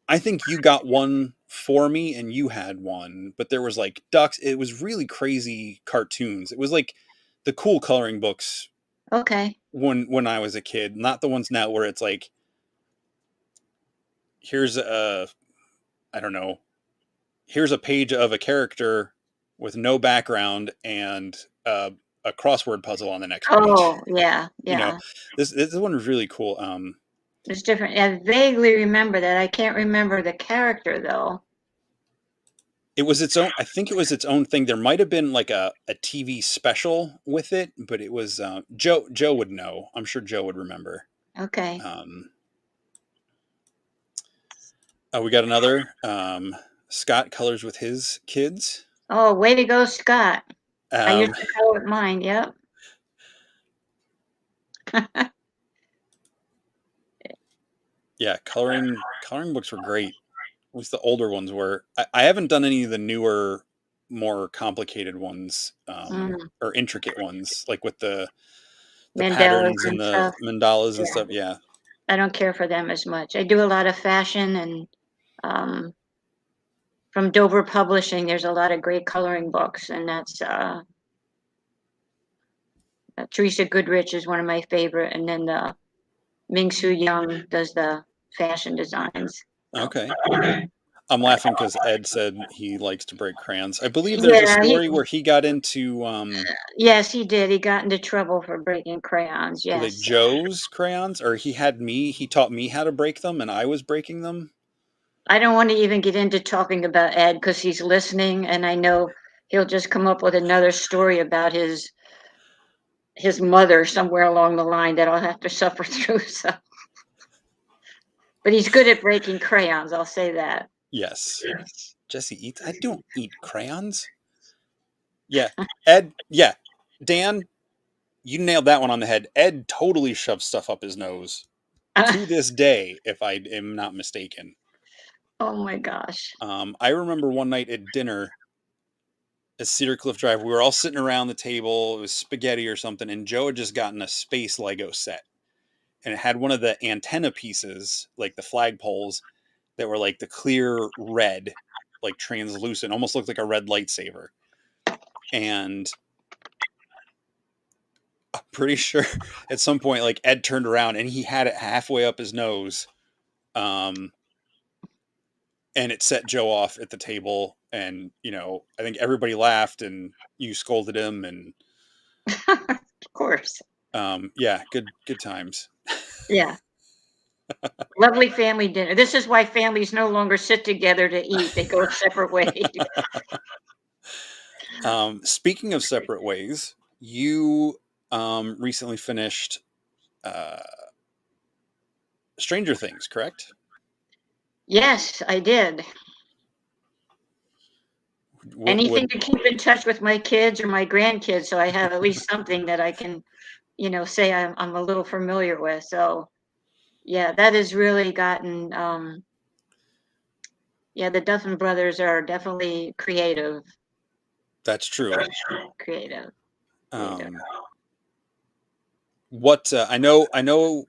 I think you got one for me, and you had one. But there was like ducks. It was really crazy cartoons. It was like the cool coloring books Okay. when I was a kid, not the ones now where it's like here's a I don't know, here's a page of a character with no background and a crossword puzzle on the next page. Oh, yeah, You know, yeah. this one was really cool. It's different. I vaguely remember that. I can't remember the character though. It was its own. I think it was its own thing. There might have been like a TV special with it, but it was Joe. Joe would know. I'm sure Joe would remember. Okay. Um, oh, we got another. Scott colors with his kids. Oh, way to go, Scott. I used Um, to color with mine. Yep. yeah, coloring books were great. At least the older ones were. I haven't done any of the newer, more complicated ones, Mm, or intricate ones, like with the Mandelas patterns and and the stuff. mandalas and Yeah. stuff. Yeah. I don't care for them as much. I do a lot of fashion and um, from Dover Publishing, there's a lot of great coloring books, and that's Teresa Goodrich is one of my favorite, and then Ming Su Young does the fashion designs. So, Okay. I'm laughing because Ed said he likes to break crayons. I believe there's a yeah, story where he got into yes, he did. He got into trouble for breaking crayons. were they Yes. Joe's crayons, or he taught me how to break them and I was breaking them. I don't want to even get into talking about Ed because he's listening, and I know he'll just come up with another story about his mother somewhere along the line that I'll have to suffer through. So, but he's good at breaking crayons. I'll say that. Yes. Jesse eats. I don't eat crayons. Yeah. Ed. Yeah. Dan, you nailed that one on the head. Ed totally shoves stuff up his nose to this day, if I am not mistaken. Oh my gosh. I remember one night at dinner at Cedar Cliff Drive, we were all sitting around the table. It was spaghetti or something, and Joe had just gotten a space Lego set, and it had one of the antenna pieces, like the flagpoles, that were like the clear red, like translucent, almost looked like a red lightsaber. And I'm pretty sure at some point, like Ed turned around and he had it halfway up his nose, um, and it set Joe off at the table. And I think everybody laughed, and you scolded him, and Of course. yeah, good times. Yeah. Lovely family dinner. This is why families no longer sit together to eat. They go separate ways. Speaking of separate ways, you recently finished uh, Stranger Things, correct? Yes, I did. What Anything to keep in touch with my kids or my grandkids, so I have at least something that I can, say I'm a little familiar with. So yeah, that has really gotten. Yeah, the Duffin brothers are definitely creative, That's true. creative, creative. Um, what I know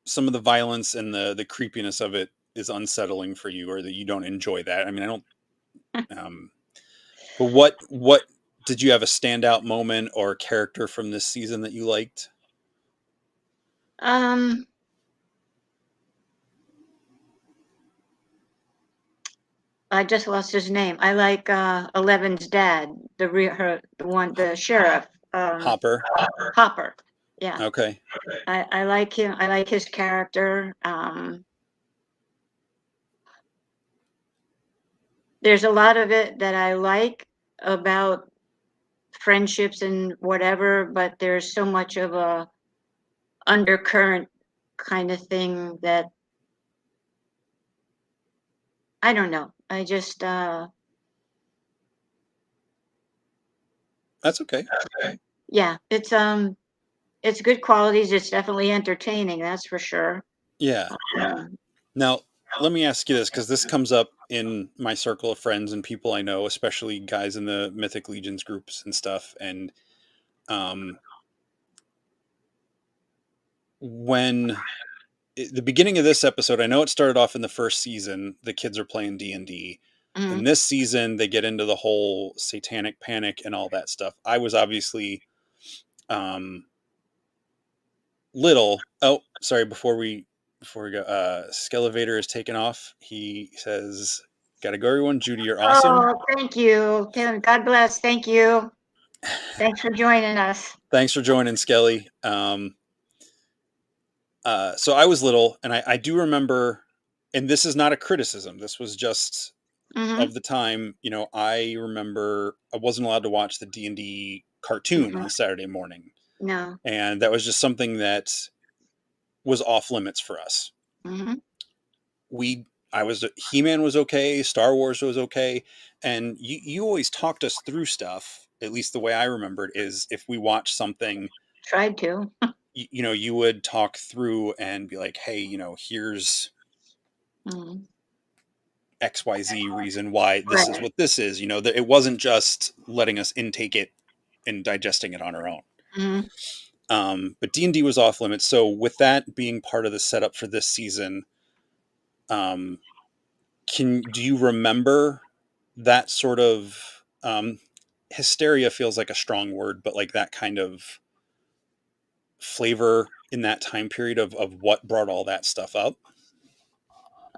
some of the violence and the creepiness of it is unsettling for you, or that you don't enjoy that. I mean, I don't. Um, but what did you have a standout moment or character from this season that you liked? Um, I just lost his name. I like Eleven's dad, the one, the sheriff. Hopper. Hopper. Yeah, Okay. I like him. I like his character. There's a lot of it that I like about friendships and whatever, but there's so much of a undercurrent kind of thing that I don't know. I just That's okay. yeah, it's good qualities. It's definitely entertaining, that's for sure. Yeah. Um, Now, let me ask you this, because this comes up in my circle of friends and people I know, especially guys in the Mythic Legions groups and stuff. And um, when the beginning of this episode, I know it started off in the first season. The kids are playing D&D. In mhm. this season, they get into the whole satanic panic and all that stuff. I was obviously um, little. Oh, sorry. Before we go, Skelevator is taken off. He says, "Gotta go, everyone. Judie, you're awesome. Oh, thank you. God bless. Thank you. Thanks for joining us. Thanks for joining, Skelly." So I was little, and I do remember, and this is not a criticism. This was just Mhm. of the time. I remember I wasn't allowed to watch the D&D cartoon Mhm. on Saturday morning, No. and that was just something that was off limits for us. Mhm. I was He-Man was okay, Star Wars was okay, and you always talked us through stuff. At least the way I remembered is if we watched something, Tried to. you would talk through and be like, hey, here's Mhm. XYZ reason why this is Right. what this is. That it wasn't just letting us intake it and digesting it on our own. Mhm. But D&D was off limits. So with that being part of the setup for this season, um, do you remember that sort of hysteria feels like a strong word, but like that kind of flavor in that time period of what brought all that stuff up?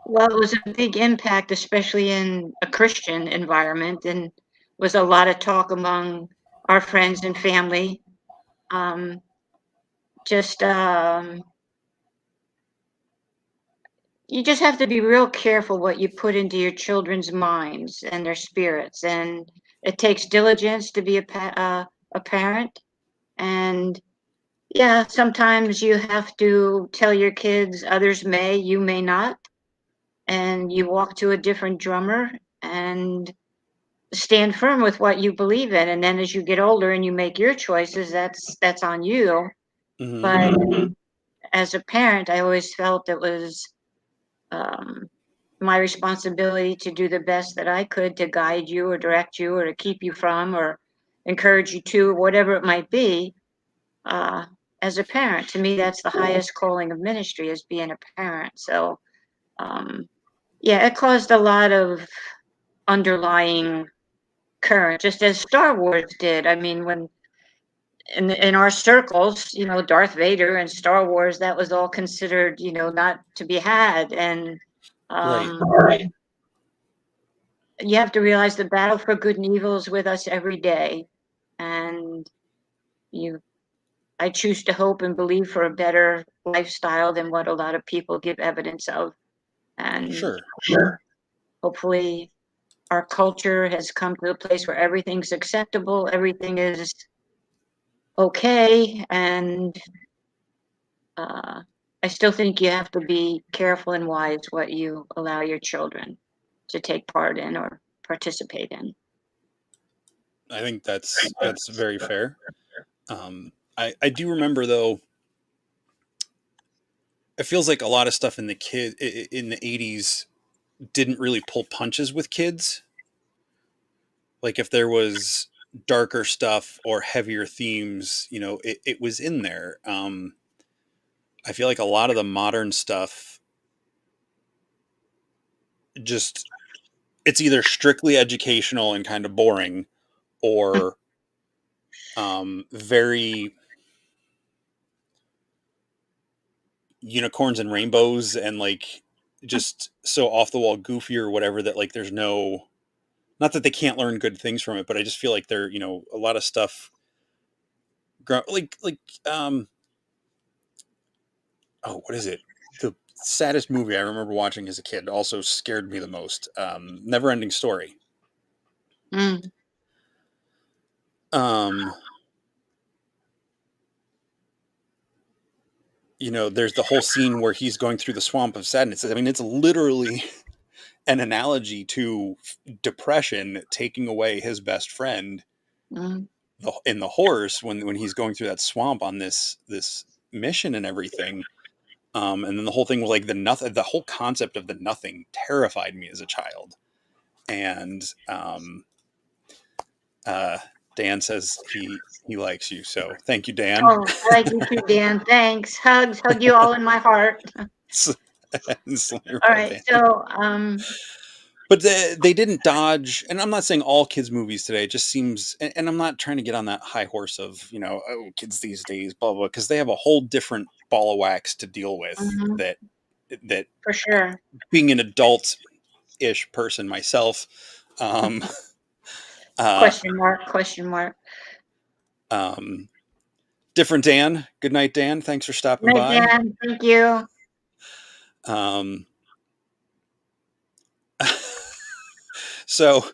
Well, it was a big impact, especially in a Christian environment, and was a lot of talk among our friends and family. Um, just you just have to be real careful what you put into your children's minds and their spirits, and it takes diligence to be a parent. And yeah, sometimes you have to tell your kids, others may, you may not, and you walk to a different drummer and stand firm with what you believe in. And then as you get older and you make your choices, that's on you. Hmm. But as a parent, I always felt it was um, my responsibility to do the best that I could to guide you or direct you or to keep you from or encourage you to, whatever it might be. Uh, as a parent, to me, that's the highest calling of ministry, is being a parent. So, um, yeah, it caused a lot of underlying current, just as Star Wars did. I mean, when in our circles, Darth Vader and Star Wars, that was all considered, not to be had. And Right. um, you have to realize the battle for good and evil is with us every day. And you, I choose to hope and believe for a better lifestyle than what a lot of people give evidence of. And Sure. hopefully, our culture has come to a place where everything's acceptable, everything is okay, and uh, I still think you have to be careful and wise what you allow your children to take part in or participate in. I think that's very fair. I do remember though. It feels like a lot of stuff in the 80s didn't really pull punches with kids. Like if there was darker stuff or heavier themes, it was in there. I feel like a lot of the modern stuff just it's either strictly educational and kind of boring, or very unicorns and rainbows and like just so off the wall goofy or whatever that like there's no, not that they can't learn good things from it, but I just feel like a lot of stuff oh, what is it? The saddest movie I remember watching as a kid also scared me the most. Never Ending Story. Mm. Um, there's the whole scene where he's going through the swamp of sadness. I mean, it's literally an analogy to depression taking away his best friend Mm. in the horse when he's going through that swamp on this mission and everything. And then the whole thing was like the whole concept of the nothing terrified me as a child. And uh, Dan says he likes you, so thank you, Dan. Oh, I like you too, Dan. Thanks. Hugs. Hug you all in my heart. All right. So, But they didn't dodge, and I'm not saying all kids movies today. It just seems, and I'm not trying to get on that high horse of oh, kids these days, blah blah, because they have a whole different ball of wax to deal with. mhm, That for sure. being an adult-ish person myself, um, uh, Question mark, question mark. um, different Dan. Good night, Dan. Thanks for stopping Night, by. Dan. Thank you. Um, so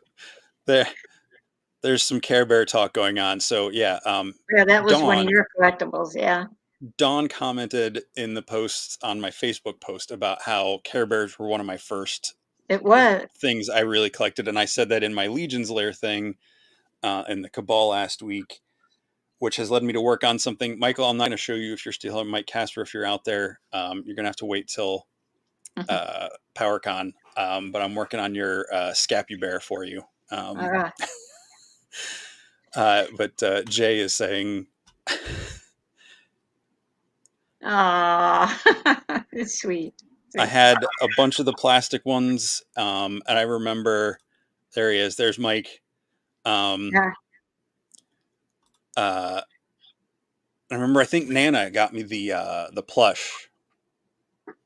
there's some Care Bear talk going on. So yeah, Yeah, that was one of Dawn your collectibles. Yeah, Dawn commented in the posts on my Facebook post about how Care Bears were one of my first it was. things I really collected, and I said that in my Legion's Lair thing in the Cabal last week, which has led me to work on something. Michael, I'm not going to show you if you're still here. Mike Casper, if you're out there, you're going to have to wait till PowerCon. But I'm working on your Scapu Bear for you. But Jay is saying, "Ah, it's sweet." I had a bunch of the plastic ones, and I remember there he is. There's Mike. Yeah. I remember. I think Nana got me the plush.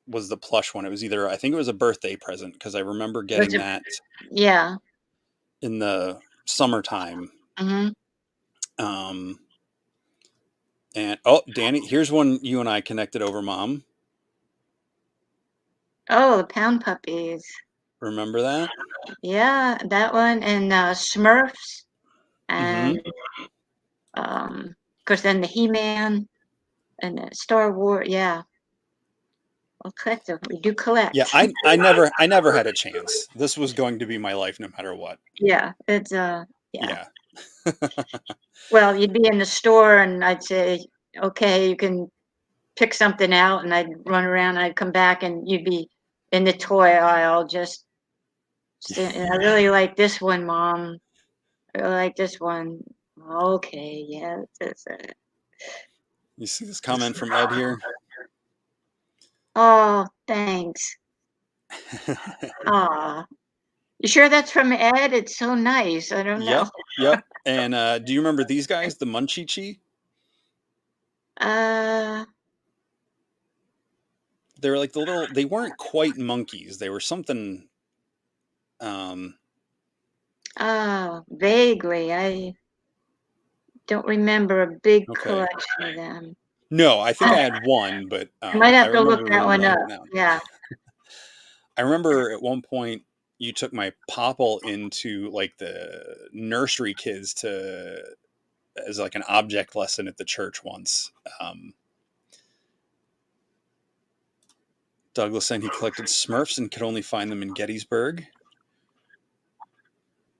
Was the plush one? It was either I think it was a birthday present because I remember Was getting it? that Yeah. in the summertime. Mm-hmm. Um, and oh, Danny, here's one you and I connected over, Mom. Oh, the Pound Puppies. Remember that? Yeah, that one and Smurfs Mm-hmm. and of course then the He-Man and the Star Wars. Yeah, we'll collect them. We do Yeah, collect. I never had a chance. This was going to be my life no matter what. Yeah, it's yeah. Yeah. Well, you'd be in the store and I'd say, okay, you can pick something out, and I'd run around. I'd come back and you'd be in the toy aisle just I really like this one, Mom. I really like this one. Okay, yeah, that's it. You see this comment from Ed here? Oh, thanks. Aw. You sure that's from Ed? It's so nice. I don't know. Yep, yep. And do you remember these guys, the Munchie? Uh, They were like the little. They weren't quite monkeys. They were something. Um, vaguely. I don't remember a big okay. collection of them. No, I think I had one, but I might I have to look remember that really one up. liking that one. Yeah. I remember at one point you took my popple into like the nursery kids to as like an object lesson at the church once. Douglas said he collected Smurfs and could only find them in Gettysburg.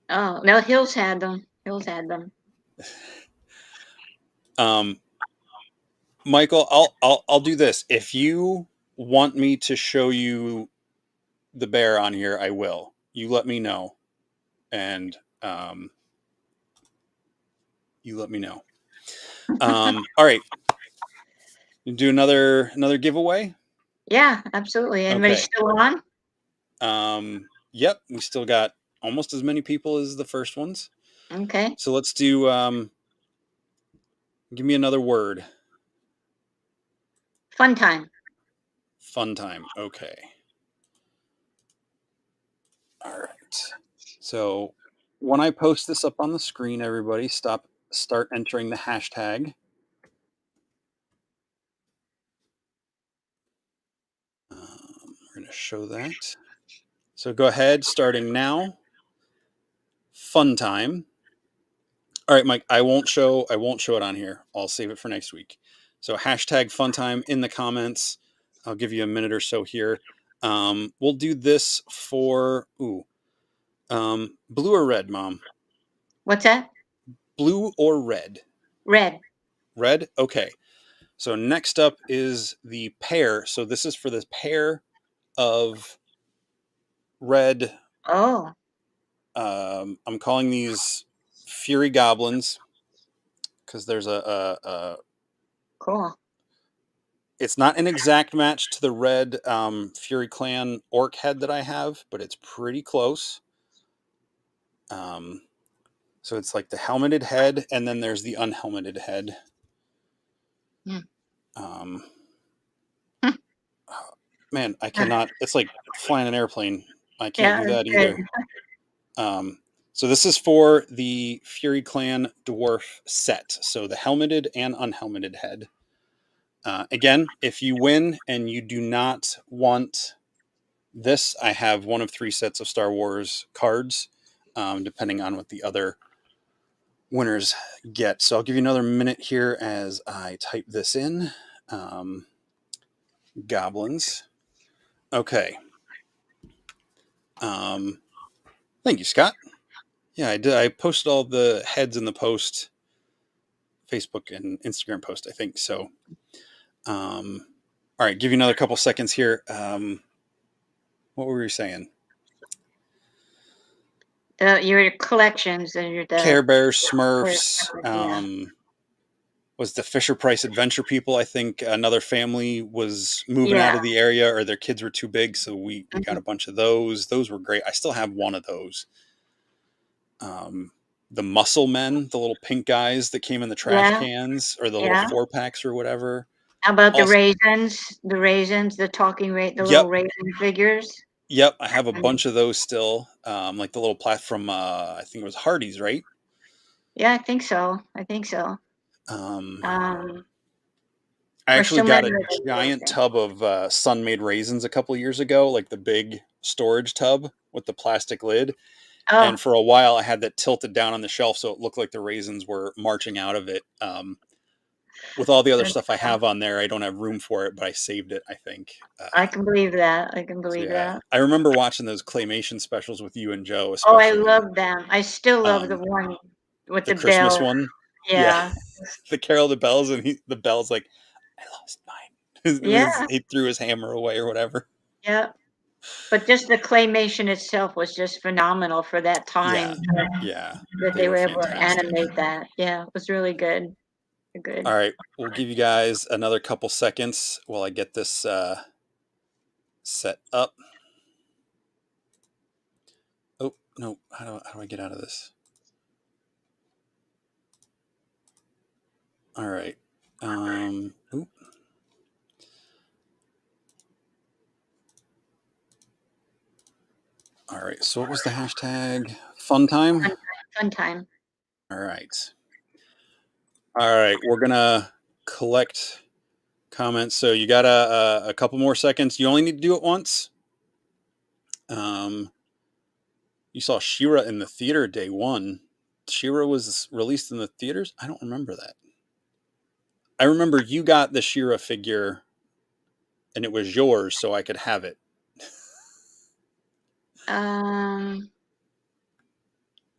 Oh, no, Hills had them. Hills had them. Um, Michael, I'll do this. If you want me to show you the bear on here, I will. You let me know, and you let me know. All right, do another giveaway. Yeah, absolutely. Anybody Okay. still on? Yep, we still got almost as many people as the first ones. Okay. So let's do. Give me another word. Fun time. Fun time. Okay. All right. So when I post this up on the screen, everybody start entering the hashtag. show that. So go ahead, starting now. Fun time. All right, Mike. I won't show it on here. I'll save it for next week. So hashtag fun time in the comments. I'll give you a minute or so here. We'll do this for blue or red, Mom. What's that? Blue or red? Red. Red. Okay. So next up is the pair. So this is for this pair of red. Oh, I'm calling these Fury Goblins because there's a cool. it's not an exact match to the red Fury Clan orc head that I have, but it's pretty close. So it's like the helmeted head, and then there's the unhelmeted head. Hmm. Um, Hmm. man, I cannot. It's like flying an airplane. I can't Yeah, do that's that good. either. So this is for the Fury Clan Dwarf set. So the helmeted and unhelmeted head. Again, if you win and you do not want this, I have one of 3 sets of Star Wars cards, depending on what the other winners get. So I'll give you another minute here as I type this in. Goblins. Okay. Thank you, Scott. Yeah, I did. I posted all the heads in the post, Facebook and Instagram post, I think. So, all right, give you another couple seconds here. What were you saying? Your collections and your Care Bears, the Smurfs, yeah. was the Fisher Price Adventure People. I think another family was moving out Yeah. of the area, or their kids were too big, so we got Mhm. a bunch of those. Those were great. I still have one of those. The Muscle Men, the little pink guys that came in the trash Yeah. cans, or the little Yeah. 4-packs or whatever. How about the Also, raisins? The raisins, the talking the yep, little raisin figures. yep. I have a Um, bunch of those still. Like the little platform. I think it was Hardee's, right? yeah, I think so. I think so. Um, Um, I or actually so got many a of those giant things. tub of Sun-made raisins a couple years ago, like the big storage tub with the plastic lid. Oh, And for a while, I had that tilted down on the shelf so it looked like the raisins were marching out of it. With all the other that's stuff I cool. have on there, I don't have room for it, but I saved it, I think. I can believe that. I can So believe yeah, that. I remember watching those claymation specials with you and Joe, Oh, I especially love them. I still love the um, one with the the Christmas bell. one. Yeah, Yeah. the Carol of the Bells, and the Bell's like, I lost mine. Yeah. He threw his hammer away or whatever. Yeah. But just the claymation itself was just phenomenal for that Yeah, time yeah, that they they were were able to fantastic. animate that. Yeah, it was really good. Good. All right, we'll give you guys another couple seconds while I get this set up. Oh no, how do I get out of this? All right. Oop. All right. So what was the hashtag? Fun time. Fun, fun time. All right. All right. We're gonna collect comments. So you got a couple more seconds. You only need to do it once. You saw Shira in the theater day 1. Shira was released in the theaters. I don't remember that. I remember you got the Shira figure, and it was yours, so I could have it. Um,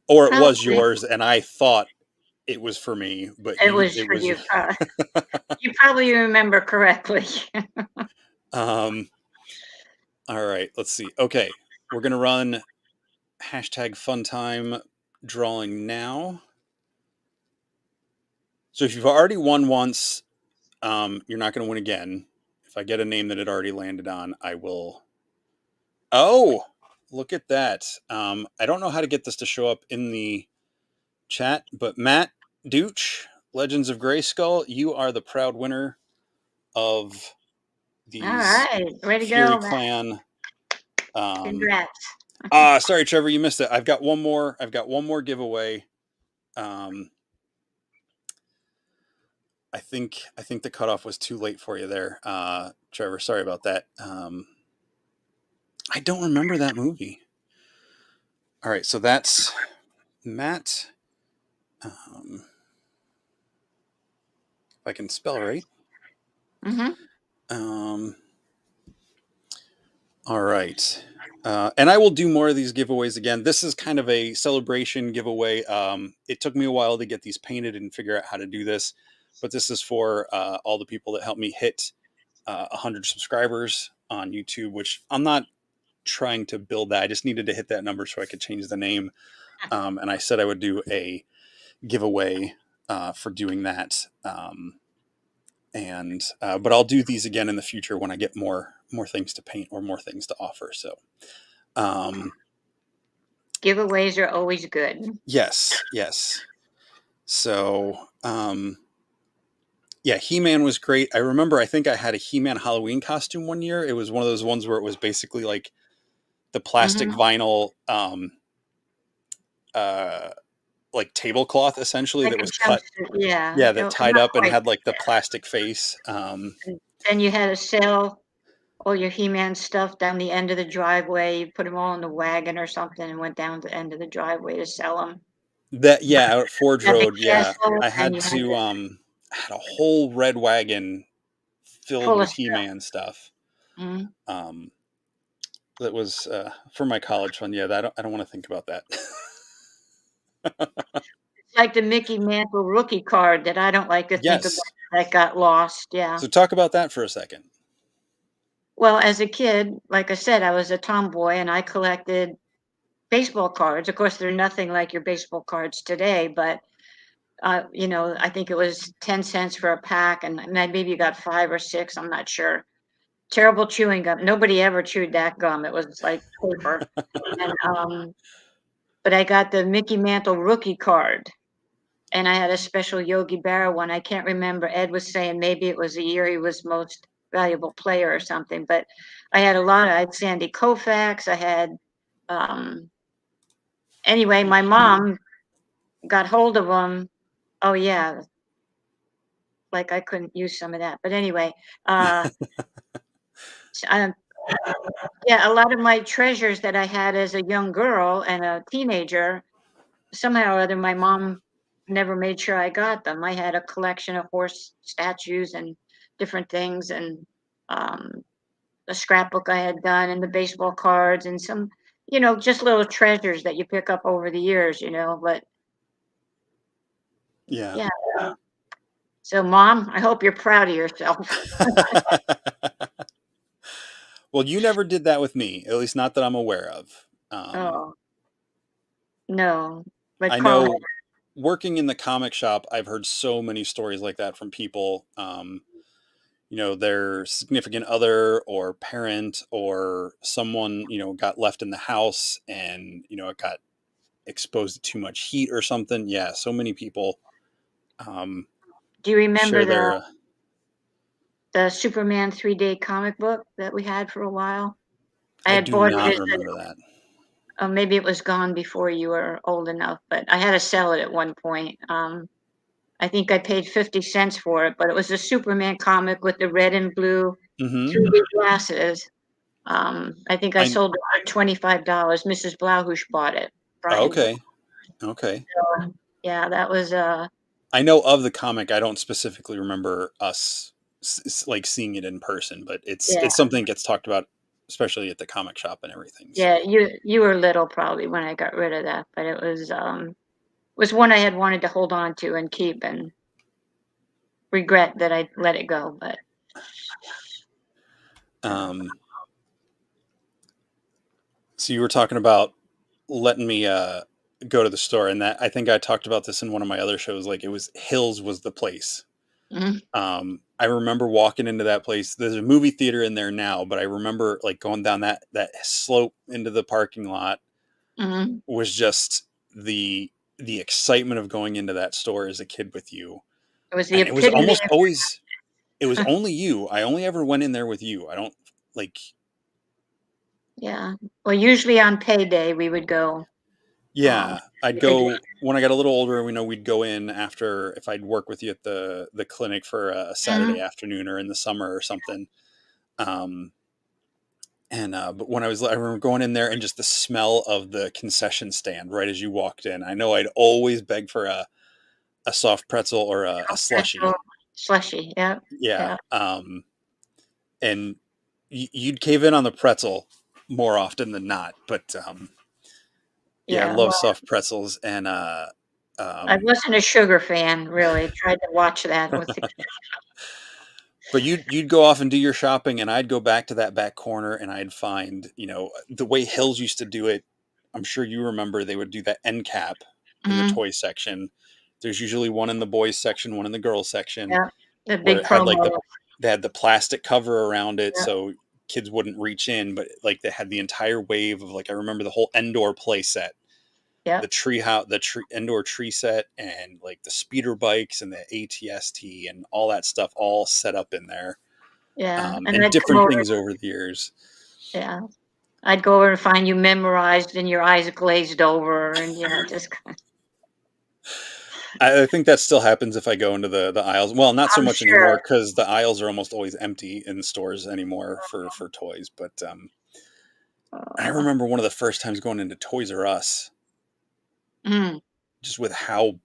Or it was Probably yours, and I thought it was for me, but it was it for was you. you. You probably remember correctly. um, all right, let's see. Okay, we're gonna run hashtag fun time drawing now. So if you've already won once, you're not gonna win again. If I get a name that it already landed on, I will. Oh, look at that. I don't know how to get this to show up in the chat, but Matt Dooch, Legends of Grayskull, you are the proud winner of All these right, ready to Fury go, Matt. Clan. Um, Congrats. sorry, Trevor, you missed it. I've got one more. I've got one more giveaway. Um, I think the cutoff was too late for you there, Trevor. Sorry about that. I don't remember that movie. All right, so that's Matt. If I can spell right. Mm-hmm. Um, all right. And I will do more of these giveaways again. This is kind of a celebration giveaway. It took me a while to get these painted and figure out how to do this, but this is for all the people that helped me hit 100 subscribers on YouTube, which I'm not trying to build that. I just needed to hit that number so I could change the name. And I said I would do a giveaway for doing that. And but I'll do these again in the future when I get more things to paint or more things to offer. So um, Giveaways are always good. yes, yes. So yeah, He-Man was great. I remember I think I had a He-Man Halloween costume one year. It was one of those ones where it was basically like the plastic Mm-hmm. vinyl uh, like tablecloth essentially Like that a was cut. jumpsuit, yeah. Yeah, that tied Not up and quite. had like the plastic face. And then you had to sell all your He-Man stuff down the end of the driveway. You put them all in the wagon or something and went down the end of the driveway to sell them. That yeah, out at Forge At the Road. Yeah, castle, I and had you had to. to I had a whole red wagon filled full of with stuff. He-Man stuff. Mhm. Um, that was for my college fund. Yeah, I don't want to think about that. It's like the Mickey Mantle rookie card that I don't like to think about Yes. that got lost, yeah. So talk about that for a second. Well, as a kid, like I said, I was a tomboy and I collected baseball cards. Of course, they're nothing like your baseball cards today, but I think it was 10 cents for a pack, and maybe you got 5 or 6, I'm not sure. Terrible chewing gum. Nobody ever chewed that gum. It was like paper. And but I got the Mickey Mantle rookie card, and I had a special Yogi Berra one. I can't remember. Ed was saying maybe it was the year he was most valuable player or something, but I had a lot. I had Sandy Koufax. I had um anyway, my mom got hold of them. Oh yeah, like I couldn't use some of that. But anyway, uh I, yeah, a lot of my treasures that I had as a young girl and a teenager, somehow or other, my mom never made sure I got them. I had a collection of horse statues and different things, and um, a scrapbook I had done, and the baseball cards, and some, just little treasures that you pick up over the years, But Yeah. yeah, so mom, I hope you're proud of yourself. Well, you never did that with me, at least not that I'm aware of. Oh, no, but I Carl, know working in the comic shop, I've heard so many stories like that from people. Their significant other or parent or someone, got left in the house and, it got exposed to too much heat or something. Yeah, so many people um, do you remember share the their. the Superman 3-day comic book that we had for a while? I I had do bought it not as remember that. maybe it was gone before you were old enough, but I had to sell it at one point. I think I paid 50 cents for it, but it was a Superman comic with the red and blue Hmm. 3D glasses. I think I I sold it for $25. Mrs. Blauhusch bought it. Brian bought okay, okay. it. Yeah, that was I know of the comic. I don't specifically remember us like seeing it in person, but yeah, it's something that gets talked about, especially at the comic shop and everything. yeah. So You were little probably when I got rid of that, but it was one I had wanted to hold on to and keep, and regret that I let it go. But uh, um, so you were talking about letting me go to the store, and that I think I talked about this in one of my other shows. Like it was Hills was the place. mhm, I remember walking into that place. There's a movie theater in there now, but I remember like going down that slope into the parking lot mhm. was just the excitement of going into that store as a kid with you. It was the And it was epitome almost always it was only you. I only ever went in there with you. I don't like. Yeah. Well, usually on payday we would go. Yeah, I'd We could, go when I got a little older. We know we'd go in after if I'd work with you at the clinic for a mhm. Saturday afternoon or in the summer or something. Um, And but I remember going in there and just the smell of the concession stand right as you walked in. I know I'd always beg for a soft pretzel or a Pretzel, slushie. slushy, yep, Yeah. yeah, And you'd cave in on the pretzel more often than not. But yeah, I yeah, love well, soft pretzels. And I um, wasn't a sugar fan, really, tried to watch that with the but you'd go off and do your shopping, and I'd go back to that back corner, and I'd find, the way Hills used to do it. I'm sure you remember they would do that end cap in the mhm, toy section. There's usually one in the boys section, one in the girls section, yeah, the where big it had like promo, they had the plastic cover around it, yeah, so kids wouldn't reach in, but like they had the entire wave of, like, I remember the whole Endor play set, yeah, the tree house, the tree indoor tree set, and like the speeder bikes and the ATST and all that stuff all set up in there, yeah, and and I'd come different over, things over the years. yeah, I'd go over and find you memorized and your eyes glazed over and, just I think that still happens if I go into the aisles. Well, not so I'm much anymore sure. because the aisles are almost always empty in stores anymore for toys. But I Uh, remember one of the first times going into Toys R Us, mm, just with how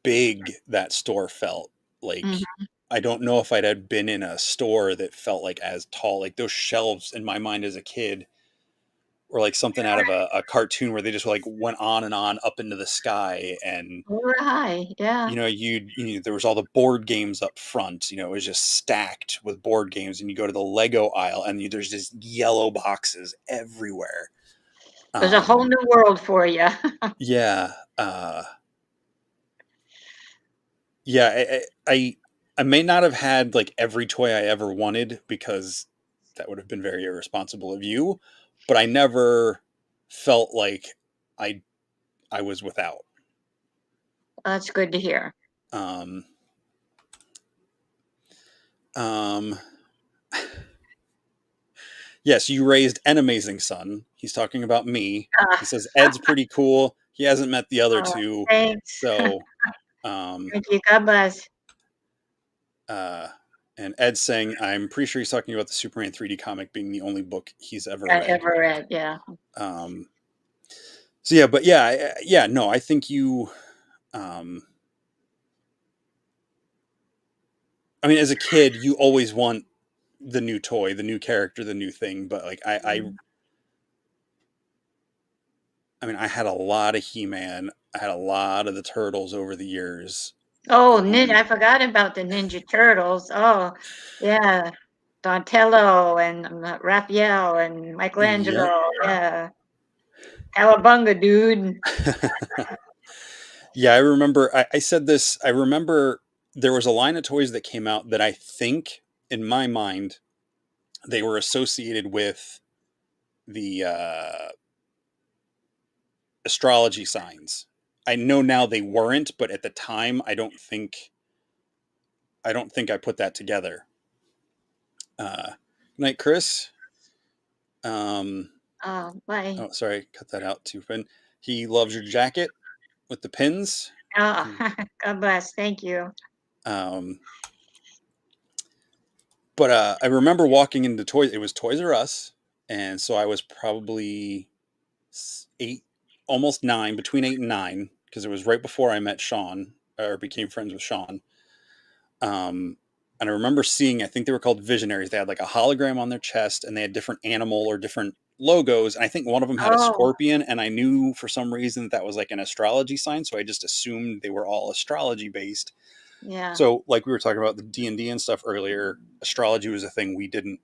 big that store felt. Like, mhm. I don't know if I'd had been in a store that felt like as tall. Like those shelves in my mind as a kid were like something out of a cartoon where they just like went on and on up into the sky. And They were high, yeah. there was all the board games up front. It was just stacked with board games, and you go to the Lego aisle, and there's just yellow boxes everywhere. It was a whole Um, new world for you. yeah, uh, yeah. I may not have had like every toy I ever wanted, because that would have been very irresponsible of you, but I never felt like I I was without. That's good to hear. Um, um, yes, you raised an amazing son. He's talking about me. He says Ed's pretty cool. He hasn't met the other Oh, two. thanks. So, um, Thank you, God bless. uh, and Ed's saying, I'm pretty sure he's talking about the Superman 3D comic being the only book he's ever I read. ever read, yeah. Um, so yeah, but yeah, no, I think um, I mean, as a kid, you always want the new toy, the new character, the new thing. But like, Mhm. I mean, I had a lot of He-Man. I had a lot of the Turtles over the years. Oh, Um, I forgot about the Ninja Turtles. Oh, yeah. Donatello and, Raphael and yep. Michelangelo, yeah. Cowabunga, dude. Yeah, I remember. I said this. I remember there was a line of toys that came out that I think, in my mind, they were associated with the astrology signs. I know now they weren't, but at the time, I don't think I put that together. Good night, Chris. Um, Oh, bye. oh, sorry, cut that out too. Ben, he loves your jacket with the pins. Oh, He, God bless. Thank you. um, but I remember walking into Toys. It was Toys R Us, and so I was probably 8, almost 9, between 8 and 9, because it was right before I met Sean or became friends with Sean. Um, and I remember seeing, I think they were called Visionaries. They had like a hologram on their chest, and they had different animal or different logos. And I think one of them had a Oh, scorpion, and I knew for some reason that was like an astrology sign. So I just assumed they were all astrology based. yeah. So, like we were talking about the D&D and stuff earlier, astrology was a thing we didn't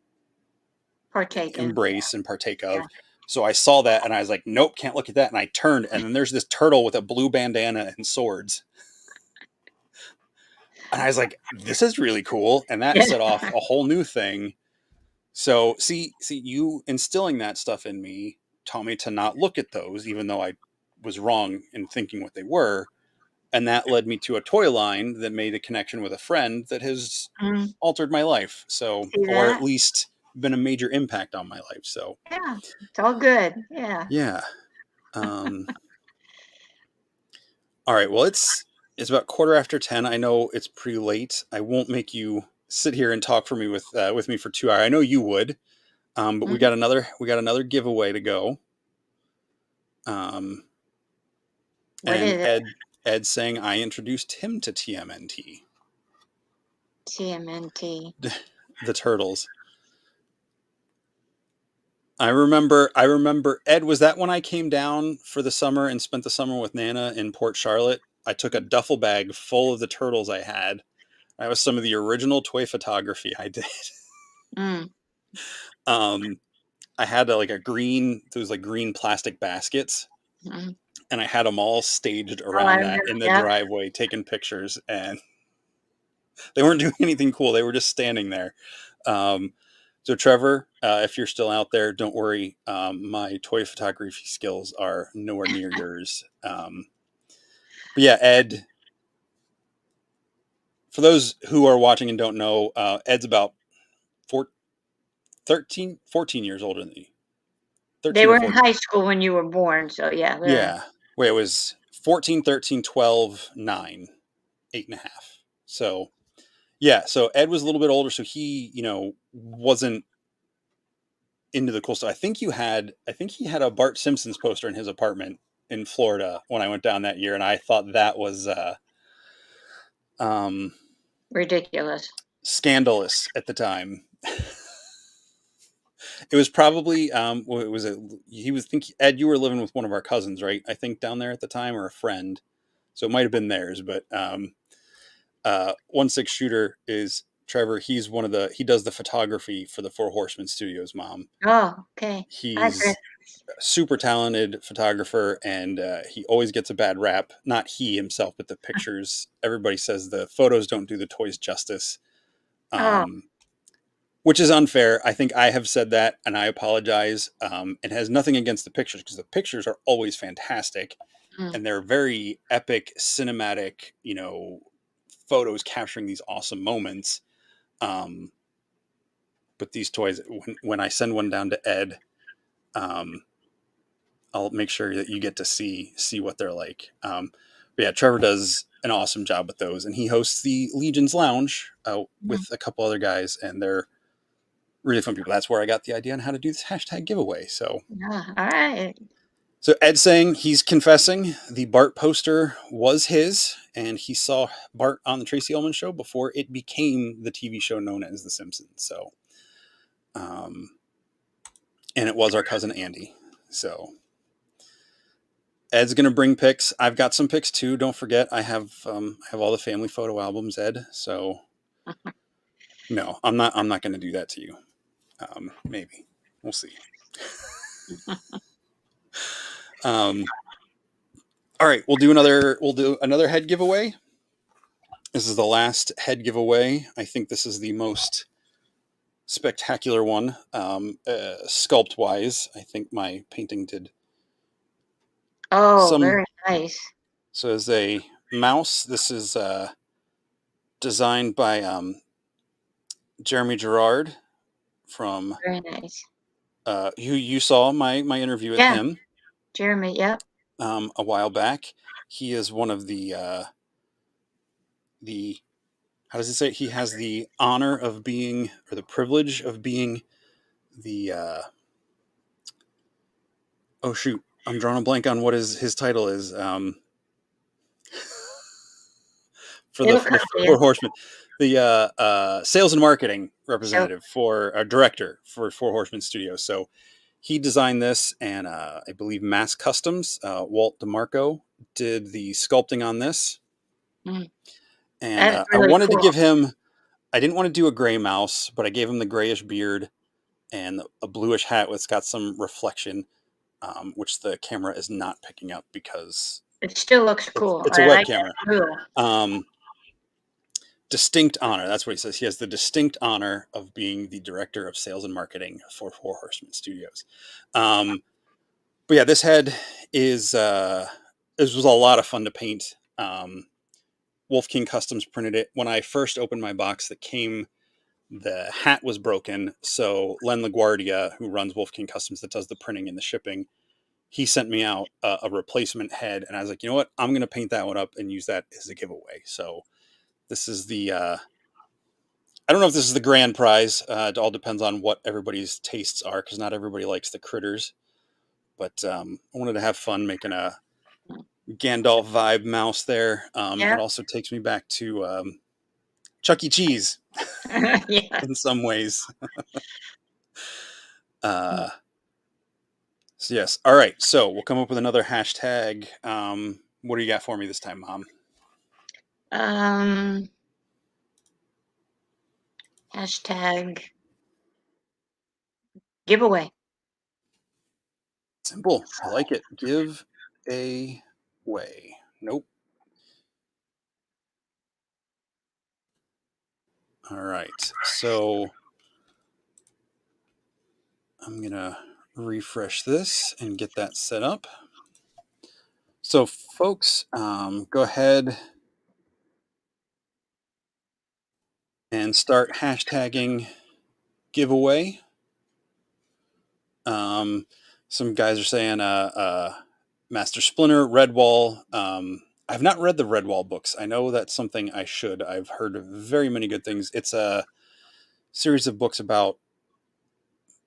Partaken. embrace and partake Yeah. of. So I saw that and I was like, nope, can't look at that. And I turned, and then there's this turtle with a blue bandana and swords. And I was like, this is really cool. And that Yeah. set off a whole new thing. So see, you instilling that stuff in me taught me to not look at those, even though I was wrong in thinking what they were. And that led me to a toy line that made a connection with a friend that has Mm, altered my life. So, see or at that? least been a major impact on my life. So, Yeah. It's all good. Yeah. yeah. Um, all right. Well, it's about quarter after 10. I know it's pretty late. I won't make you sit here and talk for me with me for 2 hours. I know you would. But we got another giveaway to go. What And is it? Ed saying I introduced him to TMNT, TMNT. the Turtles. I remember Ed, was that when I came down for the summer and spent the summer with Nana in Port Charlotte? I took a duffel bag full of the turtles I had. That was some of the original toy photography I did. Mm. um, I had like those like green plastic baskets, Mm. and I had them all staged Oh, I around that remember. in the Yep. driveway, taking pictures, and they weren't doing anything cool. They were just standing there. Um, so Trevor, if you're still out there, don't worry. My toy photography skills are nowhere near yours. But yeah, Ed, for those who are watching and don't know, Ed's about 4, 13, 14 years older than me. They 13 or were in 14. high school when you were born, so yeah, they're Yeah. Wait, it was 14, 13, 12, 9, 8.5. So yeah, so Ed was a little bit older, so he, wasn't into the cool stuff. I think he had a Bart Simpson's poster in his apartment in Florida when I went down that year, and I thought that was um, ridiculous. scandalous at the time. It was probably what was it? He was think Ed, you were living with one of our cousins, right? I think down there at the time, or a friend, so it might have been theirs. But 1/6 shooter is Trevor. He does the photography for the Four Horsemen Studios. Mom, Oh, okay. Hi, Chris. he's super talented photographer, and he always gets a bad rap. Not he himself, but the pictures. Everybody says the photos don't do the toys justice, Oh, um, which is unfair. I think I have said that, and I apologize. It has nothing against the pictures, because the pictures are always fantastic, mm. and they're very epic, cinematic, photos capturing these awesome moments. Um, but these toys, when I send one down to Ed, um, I'll make sure that you get to see what they're like. But yeah, Trevor does an awesome job with those, and he hosts the Legion's Lounge Mm. with a couple other guys, and they're really fun people. That's where I got the idea on how to do this hashtag giveaway. Yeah, all right. So Ed's saying he's confessing the Bart poster was his, and he saw Bart on the Tracy Ullman Show before it became the TV show known as The Simpsons. So, um, and it was our cousin Andy. So Ed's gonna bring pics. I've got some pics too. Don't forget, I have all the family photo albums, Ed. So no, I'm not gonna do that to you. Maybe we'll see. Um, all right, we'll do another head giveaway. This is the last head giveaway. I think this is the most spectacular one, sculpt wise. I think my painting did Oh, some. very nice. So as a mouse, this is designed by Jeremy Gerard from Very nice. who you saw my interview with Yeah, him Jeremy. Yep. a while back. He is one of the how does it say? He has the honor of being, or the privilege of being, the oh shoot, I'm drawing a blank on what his title is, for the It'll come to you. Four Horsemen, the sales and marketing So, representative for director for Four Horsemen Studios. So he designed this, and I believe Mass Customs, Walt DeMarco, did the sculpting on this. mm, And that's I really wanted to cool. give him, I didn't want to do a gray mouse, but I gave him the grayish beard and a bluish hat with got some reflection, which the camera is not picking up because It still looks it's cool. it's a I web like that camera. blue. Um, distinct honor. That's what he says. He has the distinct honor of being the director of sales and marketing for Four Horsemen Studios. Um, but yeah, this head is this was a lot of fun to paint. Wolf King Customs printed it. When I first opened my box that came, the hat was broken. So Len LaGuardia, who runs Wolf King Customs, that does the printing and the shipping, he sent me out a replacement head, and I was like, you know what, I'm going to paint that one up and use that as a giveaway. So this is the I don't know if this is the grand prize. It all depends on what everybody's tastes are, because not everybody likes the critters. But I wanted to have fun making a Gandalf vibe mouse there. It Yeah. also takes me back to Chuck E. Cheese Yeah. in some ways. Uh, so yes. All right. So we'll come up with another hashtag. What do you got for me this time, Mom? Um, hashtag giveaway. Simple. I like it. Give a way. Nope. All right. So I'm gonna refresh this and get that set up. So, folks, go ahead and start hashtagging giveaway. Um, some guys are saying Master Splinter, Redwall. I've not read the Redwall books. I know that's something I should. I've heard very many good things. It's a series of books about,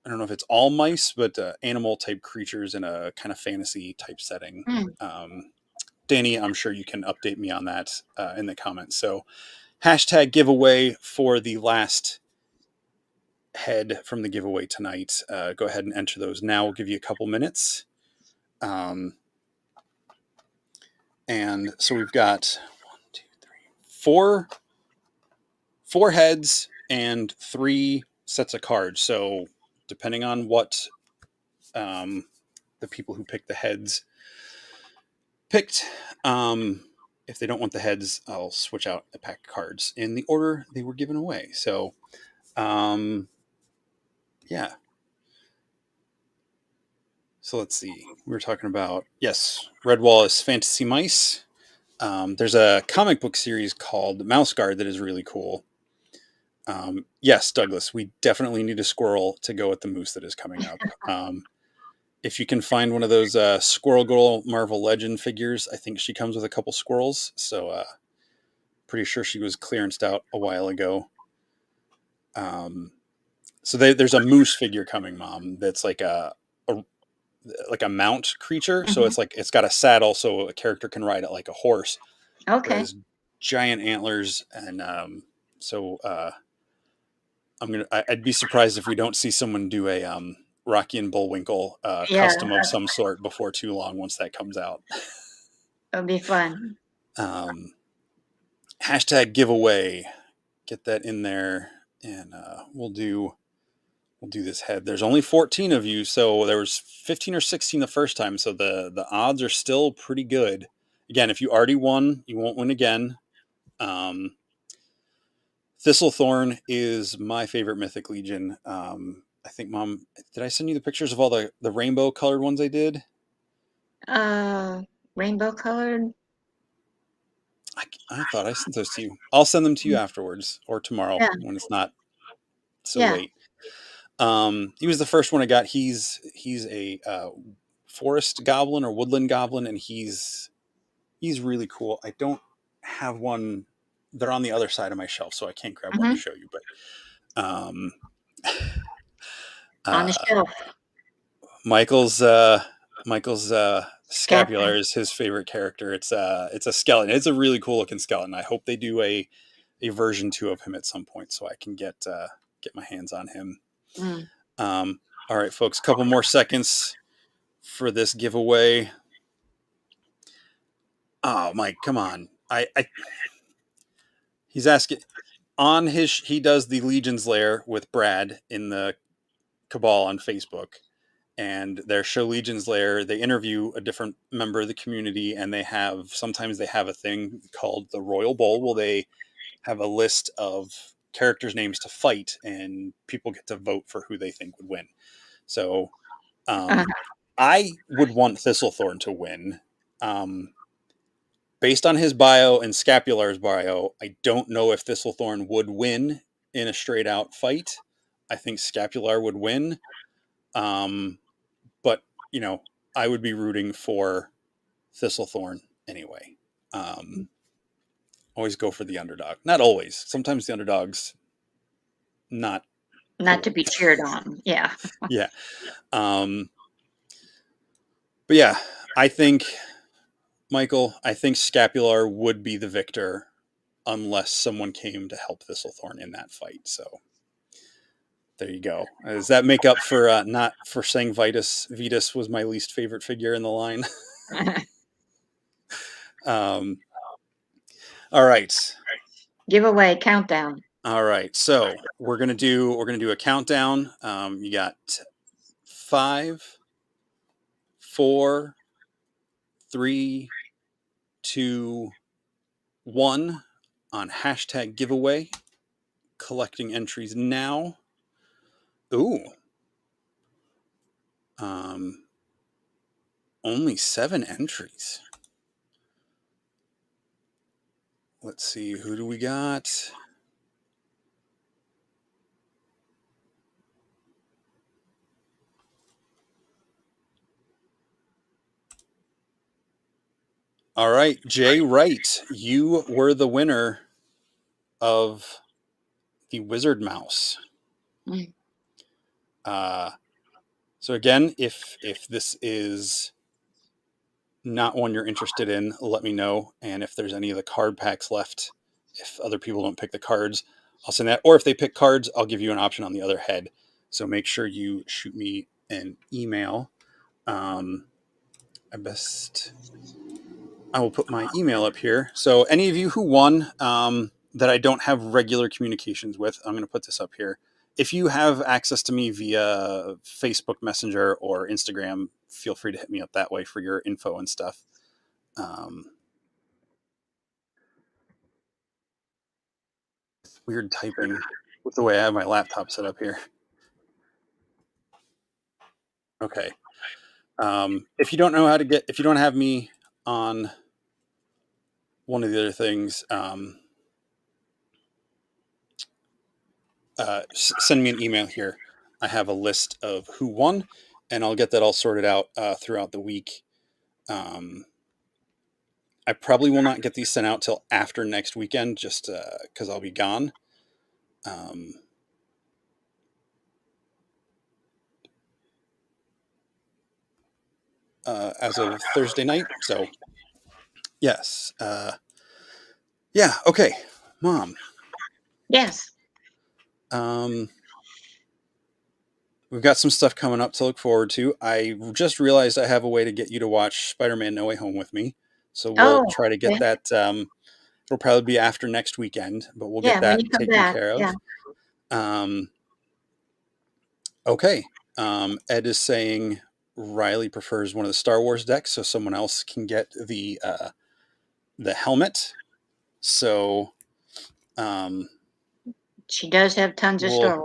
I don't know if it's all mice, but animal type creatures in a kind of fantasy type setting. Mm. Danny, I'm sure you can update me on that in the comments. So, hashtag giveaway for the last head from the giveaway tonight. Go ahead and enter those now. We'll give you a couple minutes. Um, and so we've got one, two, three, four heads and 3 sets of cards. So depending on what the people who picked the heads picked, if they don't want the heads, I'll switch out a pack of cards in the order they were given away. So yeah. So let's see. We were talking about, yes, Redwall is fantasy mice. There's a comic book series called Mouse Guard that is really cool. Yes, Douglas, we definitely need a squirrel to go with the moose that is coming up. If you can find one of those Squirrel Girl Marvel Legend figures, I think she comes with a couple squirrels. So pretty sure she was clearanced out a while ago. So there's a moose figure coming, Mom. That's like a mount creature. So Mhm. it's got a saddle, so a character can ride it like a horse. But it Okay. has giant antlers, and I'd be surprised if we don't see someone do a Rocky and Bullwinkle Yeah, custom of some sort before too long once that comes out. that'll be fun. Um, hashtag giveaway. Get that in there, and we'll do this head. There's only 14 of you, so there was 15 or 16 the first time, so the odds are still pretty good. Again, if you already won, you won't win again. Um, Thistlethorn is my favorite Mythic Legion. I think, Mom, did I send you the pictures of all the rainbow colored ones I did? Uh, rainbow colored. I thought I sent those to you. I'll send them to you afterwards or tomorrow Yeah, when it's not so yeah. late. He was the first one I got. He's a forest goblin or woodland goblin, and he's really cool. I don't have one. They're on the other side of my shelf, so I can't grab one to Mhm. show you. But On the uh, shelf. Michael's Scapular. scapular is his favorite character. It's a skeleton. It's a really cool looking skeleton. I hope they do a version 2 of him at some point so I can get my hands on him. Mm. Um, all right, folks, a couple more seconds for this giveaway. Oh, Mike, come on. He's asking on his he does the Legion's Lair with Brad in the Cabal on Facebook, and their show Legion's Lair, they interview a different member of the community, and sometimes they have a thing called the Royal Bowl, where they have a list of characters' names to fight, and people get to vote for who they think would win. So Uh, um, I would want Thistlethorn to win. Based on his bio and Scapular's bio, I don't know if Thistlethorn would win in a straight out fight. I think Scapular would win. Um, but, I would be rooting for Thistlethorn anyway. Um, always go for the underdog. Not always. Sometimes the underdogs not Not to poorly. be cheered on. Yeah. Yeah. But yeah, I think, Michael, I think Scapular would be the victor unless someone came to help Thistlethorn in that fight. So there you go. Does that make up for not for saying Vitus was my least favorite figure in the line? um, all right. Giveaway countdown. All right. So we're gonna do a countdown. You got 5, 4, 3, 2, 1 on hashtag giveaway. Collecting entries now. Ooh. Um, only 7 entries. Let's see, who do we got? All right, Jay Wright, you were the winner of the Wizard Mouse. Mm. So again, if this is not one you're interested in, let me know. And if there's any of the card packs left, if other people don't pick the cards, I'll send that. Or if they pick cards, I'll give you an option on the other head. So make sure you shoot me an email. I will put my email up here. So any of you who won that I don't have regular communications with, I'm going to put this up here. If you have access to me via Facebook Messenger or Instagram, feel free to hit me up that way for your info and stuff. Weird typing with the way I have my laptop set up here. Okay. If you don't know how to get, if you don't have me on one of the other things, send me an email here. I have a list of who won, and I'll get that all sorted out throughout the week. I probably will not get these sent out till after next weekend, just because I'll be gone. As of Thursday night. So, yes. Yeah. Okay, Mom. Yes. We've got some stuff coming up to look forward to. I just realized I have a way to get you to watch Spider-Man No Way Home with me. So we'll Oh, try to get okay. that. It'll probably be after next weekend, but we'll get Yeah, when that you come taken back. care Yeah. of. Okay. Ed is saying Riley prefers one of the Star Wars decks, so someone else can get the helmet. So She does have tons of Star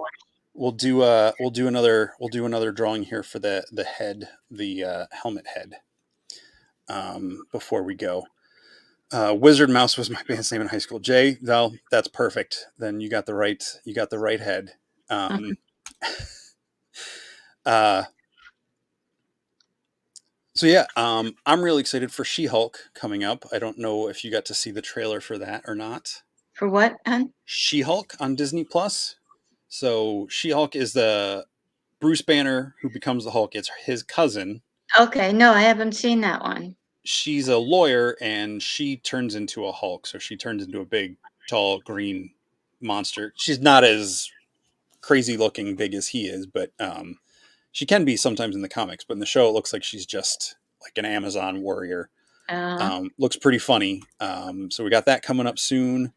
we'll Wars. we'll do another drawing here for the head, the helmet head. Before we go. Wizard Mouse was my band's name in high school. Jay, well, that's perfect. Then you got the right head. Uh, so yeah, I'm really excited for She-Hulk coming up. I don't know if you got to see the trailer for that or not. For what, hon? She-Hulk on Disney Plus. So She-Hulk is the Bruce Banner who becomes the Hulk. It's his cousin. Okay, no, I haven't seen that one. She's a lawyer and she turns into a Hulk. So she turns into a big, tall, green monster. She's not as crazy looking big as he is, but she can be sometimes in the comics. But in the show, it looks like she's just like an Amazon warrior. Uh, Looks pretty funny. So we got that coming up soon.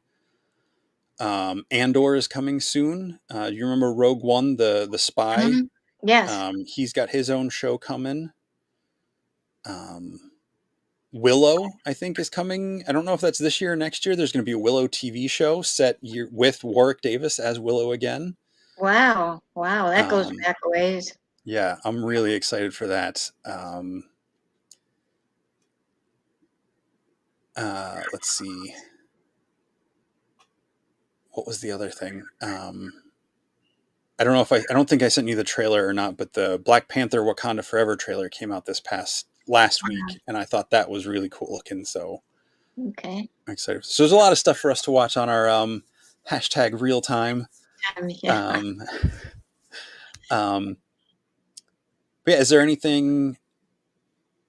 Andor is coming soon. You remember Rogue One, the spy? mhm. Yes. He's got his own show coming. Willow, I think, is coming. I don't know if that's this year or next year. There's going to be a Willow TV show set with Warwick Davis as Willow again. Wow. Wow, that goes Um, back a ways. yeah, I'm really excited for that. Let's see. What was the other thing? I don't know if I don't think I sent you the trailer or not, but the Black Panther Wakanda Forever trailer came out this past last week, and I thought that was really cool looking. So Okay. I'm excited. So there's a lot of stuff for us to watch on our hashtag real time. Yeah. Um, but yeah, is there anything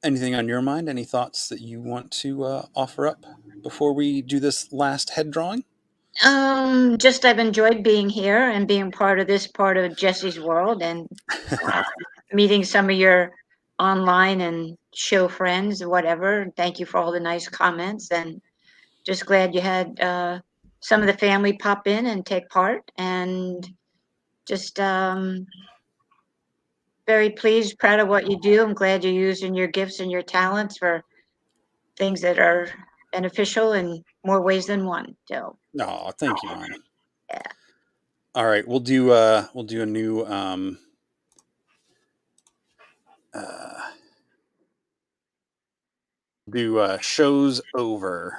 on your mind? Any thoughts that you want to offer up before we do this last head drawing? Just I've enjoyed being here and being part of this part of Jesse's world and uh, meeting some of your online and show friends, whatever. Thank you for all the nice comments, and just glad you had some of the family pop in and take part, and just very pleased, proud of what you do. I'm glad you're using your gifts and your talents for things that are beneficial in more ways than one. So, No, thank you, Mom. yeah. All right, we'll do a new uh, do shows over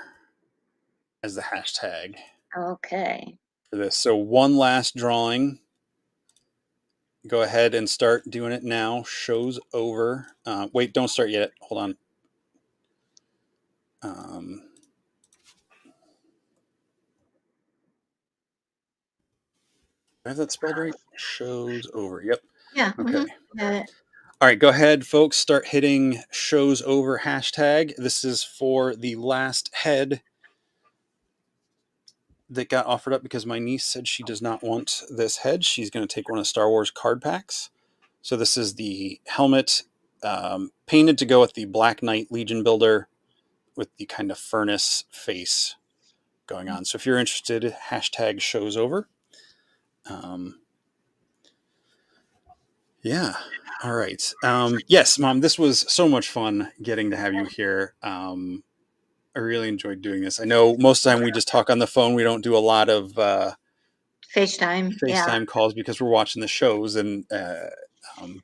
as the hashtag Okay. for this. So one last drawing. Go ahead and start doing it now. Shows over. Wait, don't start yet. Hold on. Um, I have that spelled right? Shows over. Yep. Yeah. Okay. Got it. All right, go ahead, folks. Start hitting shows over hashtag. This is for the last head that got offered up because my niece said she does not want this head. She's going to take one of the Star Wars card packs. So this is the helmet painted to go with the Black Knight Legion builder with the kind of furnace face going on. So if you're interested, hashtag shows over. Um, yeah. All right. Yes, Mom, this was so much fun getting to have you here. I really enjoyed doing this. I know most of the time we just talk on the phone. We don't do a lot of FaceTime. Yeah. FaceTime calls because we're watching the shows. And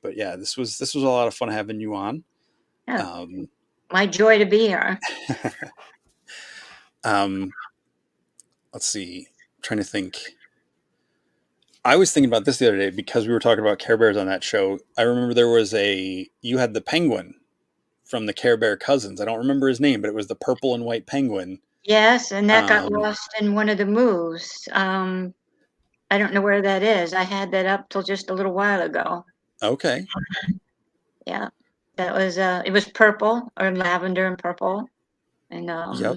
but yeah, this was a lot of fun having you on. Yeah. Um, My joy to be here. um, let's see. I'm trying to think. I was thinking about this the other day because we were talking about Care Bears on that show. I remember there was you had the penguin from the Care Bear cousins. I don't remember his name, but it was the purple and white penguin. Yes, and that got Um, lost in one of the moves. I don't know where that is. I had that up till just a little while ago. okay. Yeah. That was it was purple or lavender and purple. And Yep.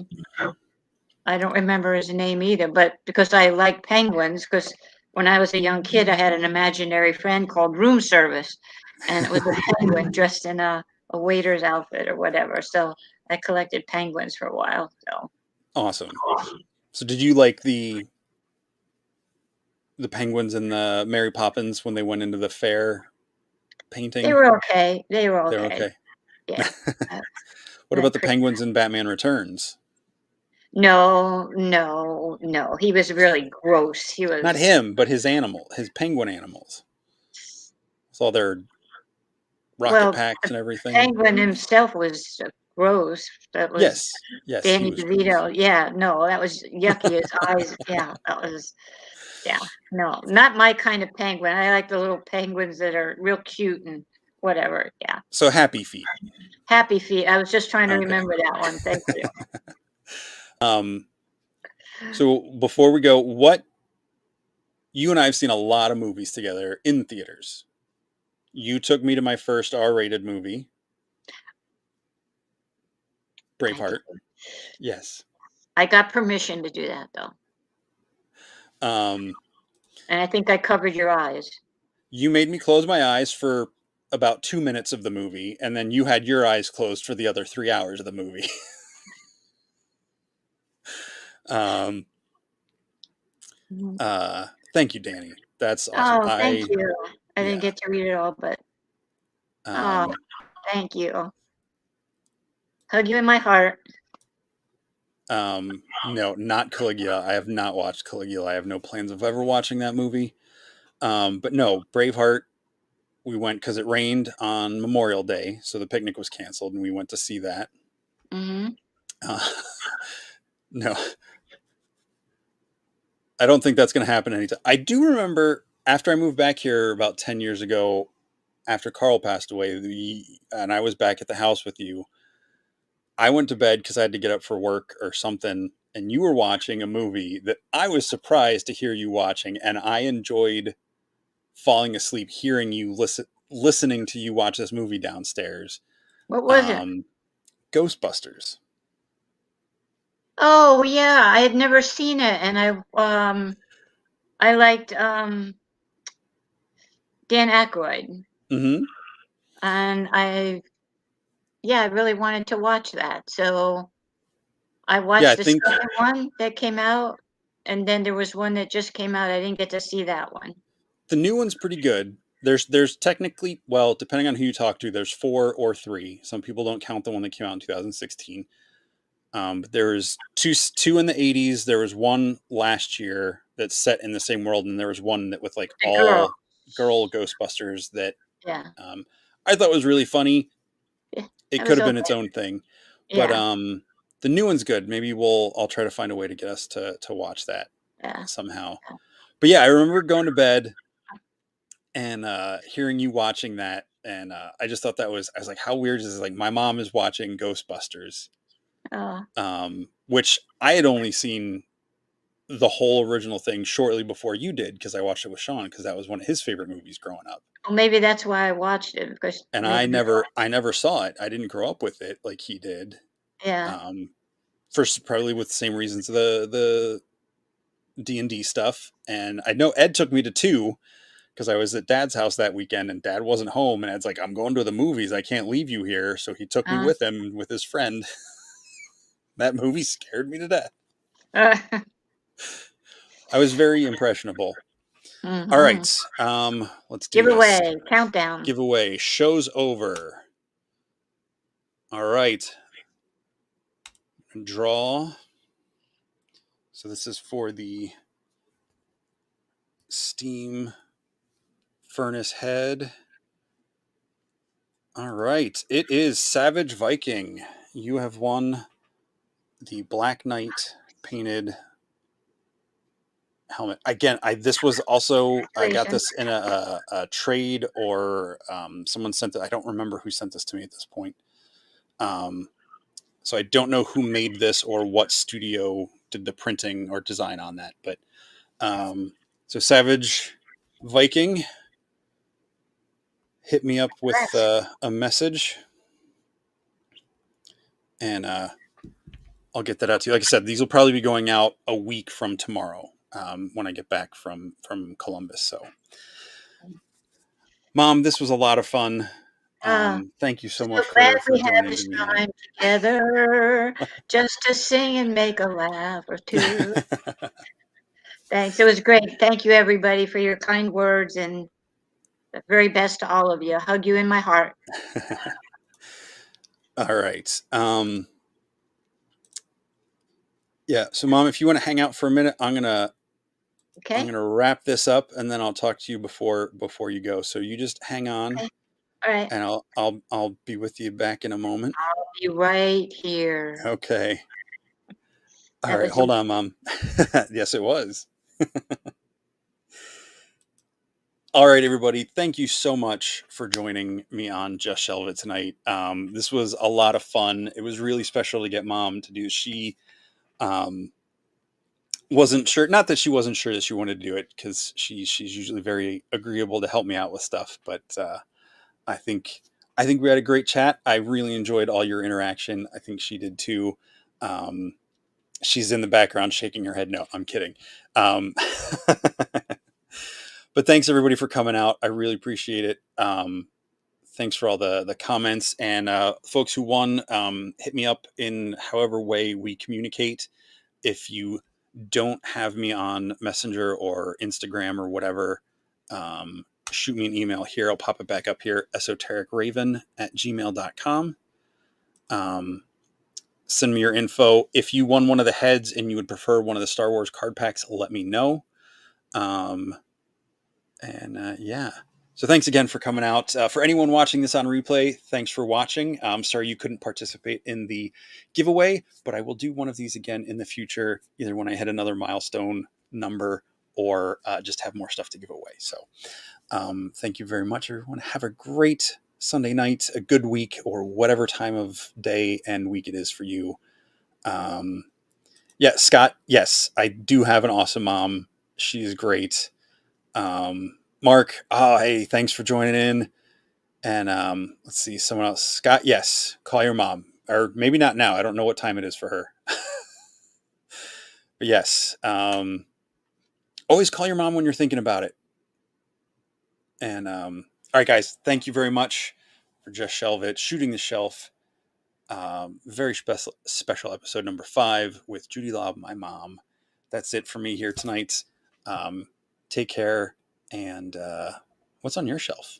I don't remember his name either, but because I like penguins, because when I was a young kid, I had an imaginary friend called Room Service, and it was a penguin dressed in a waiter's outfit or whatever. So I collected penguins for a while. So Awesome. So did you like the penguins and the Mary Poppins when they went into the fair they painting? were okay. They were They're okay. okay. Yeah. Uh, What about the penguins in Batman Returns? No, no, no. He was really gross. He Not was him, but his penguin animals. With all their rocket well, packs the and everything. penguin himself was gross. That was Yes. Yes, he Danny was gross. DeVito. Yeah, no, that was yucky. His eyes. Yeah, that was. Yeah, no, not my kind of penguin. I like the little penguins that are real cute and whatever. Yeah, So Happy Feet. Happy Feet. I was just trying to Okay. remember that one. Thank you. Um, so before we go, what you and I have seen a lot of movies together in theaters. You took me to my first R-rated movie, I did. Braveheart. Yes. I got permission to do that though, Um, and I think I covered your eyes. you made me close my eyes for about 2 minutes of the movie, and then you had your eyes closed for the other 3 hours of the movie. um, Mhm. thank you, Danny. That's awesome. Oh, thank you. I didn't Yeah. get to read it all, but oh, Um, thank you. Hug you in my heart. no, not Caligula. I have not watched Caligula. I have no plans of ever watching that movie. But no, Braveheart. We went because it rained on Memorial Day, so the picnic was canceled, and we went to see that. Hmm. Uh, no, I don't think that's going to happen anytime. I do remember after I moved back here about 10 years ago, after Carl passed away, and I was back at the house with you. I went to bed because I had to get up for work or something, and you were watching a movie that I was surprised to hear you watching, and I enjoyed falling asleep hearing you listening to you watch this movie downstairs. What was it? Um, Ghostbusters. Oh yeah, I had never seen it, and I liked Dan Aykroyd, Mm-hmm. and I really wanted to watch that. So I Yeah, I watched the think second one that came out, and then there was one that just came out. I didn't get to see that one. the new one's pretty good. There's technically, well, depending on who you talk to, there's four or three. Some people don't count the one that came out in 2016. But there was two in the 80s. There was one last year that's set in the same world, and there was one that with like The girl. all girl Ghostbusters that Yeah. um, I thought was really funny. Yeah. It That could was have been okay. its own thing, but Yeah. the new one's good. Maybe I'll try to find a way to get us to watch that Yeah. somehow. But yeah, I remember going to bed and hearing you watching that, and I just thought I was like, how weird is this? Like, my mom is watching Ghostbusters, Oh. which I had only seen the whole original thing shortly before you did because I watched it with Sean because that was one of his favorite movies growing up. Well, maybe that's why I watched it because And maybe I never saw it. I didn't grow up with it like he did. yeah. Um, First, probably with the same reasons the D&D stuff. And I know Ed took me to two because I was at Dad's house that weekend and Dad wasn't home. And Ed's like, I'm going to the movies. I can't leave you here. So he took me Uh, with him with his friend. That movie scared me to death. uh, I was very impressionable. All mhm. right. Let's do this. Giveaway, countdown. Giveaway. Show's over. All right. Draw. So this is for the steam furnace head. All right. It is Savage Viking. You have won the Black Knight painted helmet. Again, this was also, I got Congratulations. this in a trade or someone sent it. I don't remember who sent this to me at this point. So I don't know who made this or what studio did the printing or design on that. But so Savage Viking, hit me up with Congrats. a message and I'll get that out to you. Like I said, these will probably be going out a week from tomorrow when I get back from Columbus. So, Mom, this was a lot of fun. Uh, Thank you so so much glad for we had joining this me. time together just to sing and make a laugh or two. Thanks. It was great. Thank you, everybody, for your kind words and the very best to all of you. I hug you in my heart. All right. Yeah. So, Mom, if you want to hang out for a minute, I'm Okay? gonna wrap this up, and then I'll talk to you before you go. So you just hang on, Okay. All right. and I'll be with you back in a moment. I'll be right here. Okay. All That right. was a Hold on, Mom. Yes, it was. All right, everybody. Thank you so much for joining me on Just Shelve It tonight. This was a lot of fun. It was really special to get Mom to do. She um, wasn't sure, not that she wasn't sure that she wanted to do it, because she's usually very agreeable to help me out with stuff. But I think we had a great chat. I really enjoyed all your interaction. I think she did too. Um, she's in the background shaking her head. No, I'm kidding. Um, but thanks everybody for coming out. I really appreciate it. Thanks for all the comments and folks who won. Hit me up in however way we communicate. If you don't have me on Messenger or Instagram or whatever, shoot me an email here. I'll pop it back up here, esotericraven@gmail.com. Send me your info. If you won one of the heads and you would prefer one of the Star Wars card packs, let me know. Um, yeah. So thanks again for coming out. For anyone watching this on replay, thanks for watching. I'm sorry you couldn't participate in the giveaway, but I will do one of these again in the future, either when I hit another milestone number or just have more stuff to give away. So thank you very much, everyone. Have a great Sunday night, a good week, or whatever time of day and week it is for you. Um, Yeah, Scott. Yes, I do have an awesome mom. She's great. Mark. Oh, hey, thanks for joining in. And let's see, someone else. Scott. Yes, call your mom, or maybe not now. I don't know what time it is for her. But yes, always call your mom when you're thinking about it. And all right, guys, thank you very much for Just Shelve It, Shooting the Shelf. Very special episode number 5 with Judie Lobb, my mom. That's it for me here tonight. Take care, and what's on your shelf?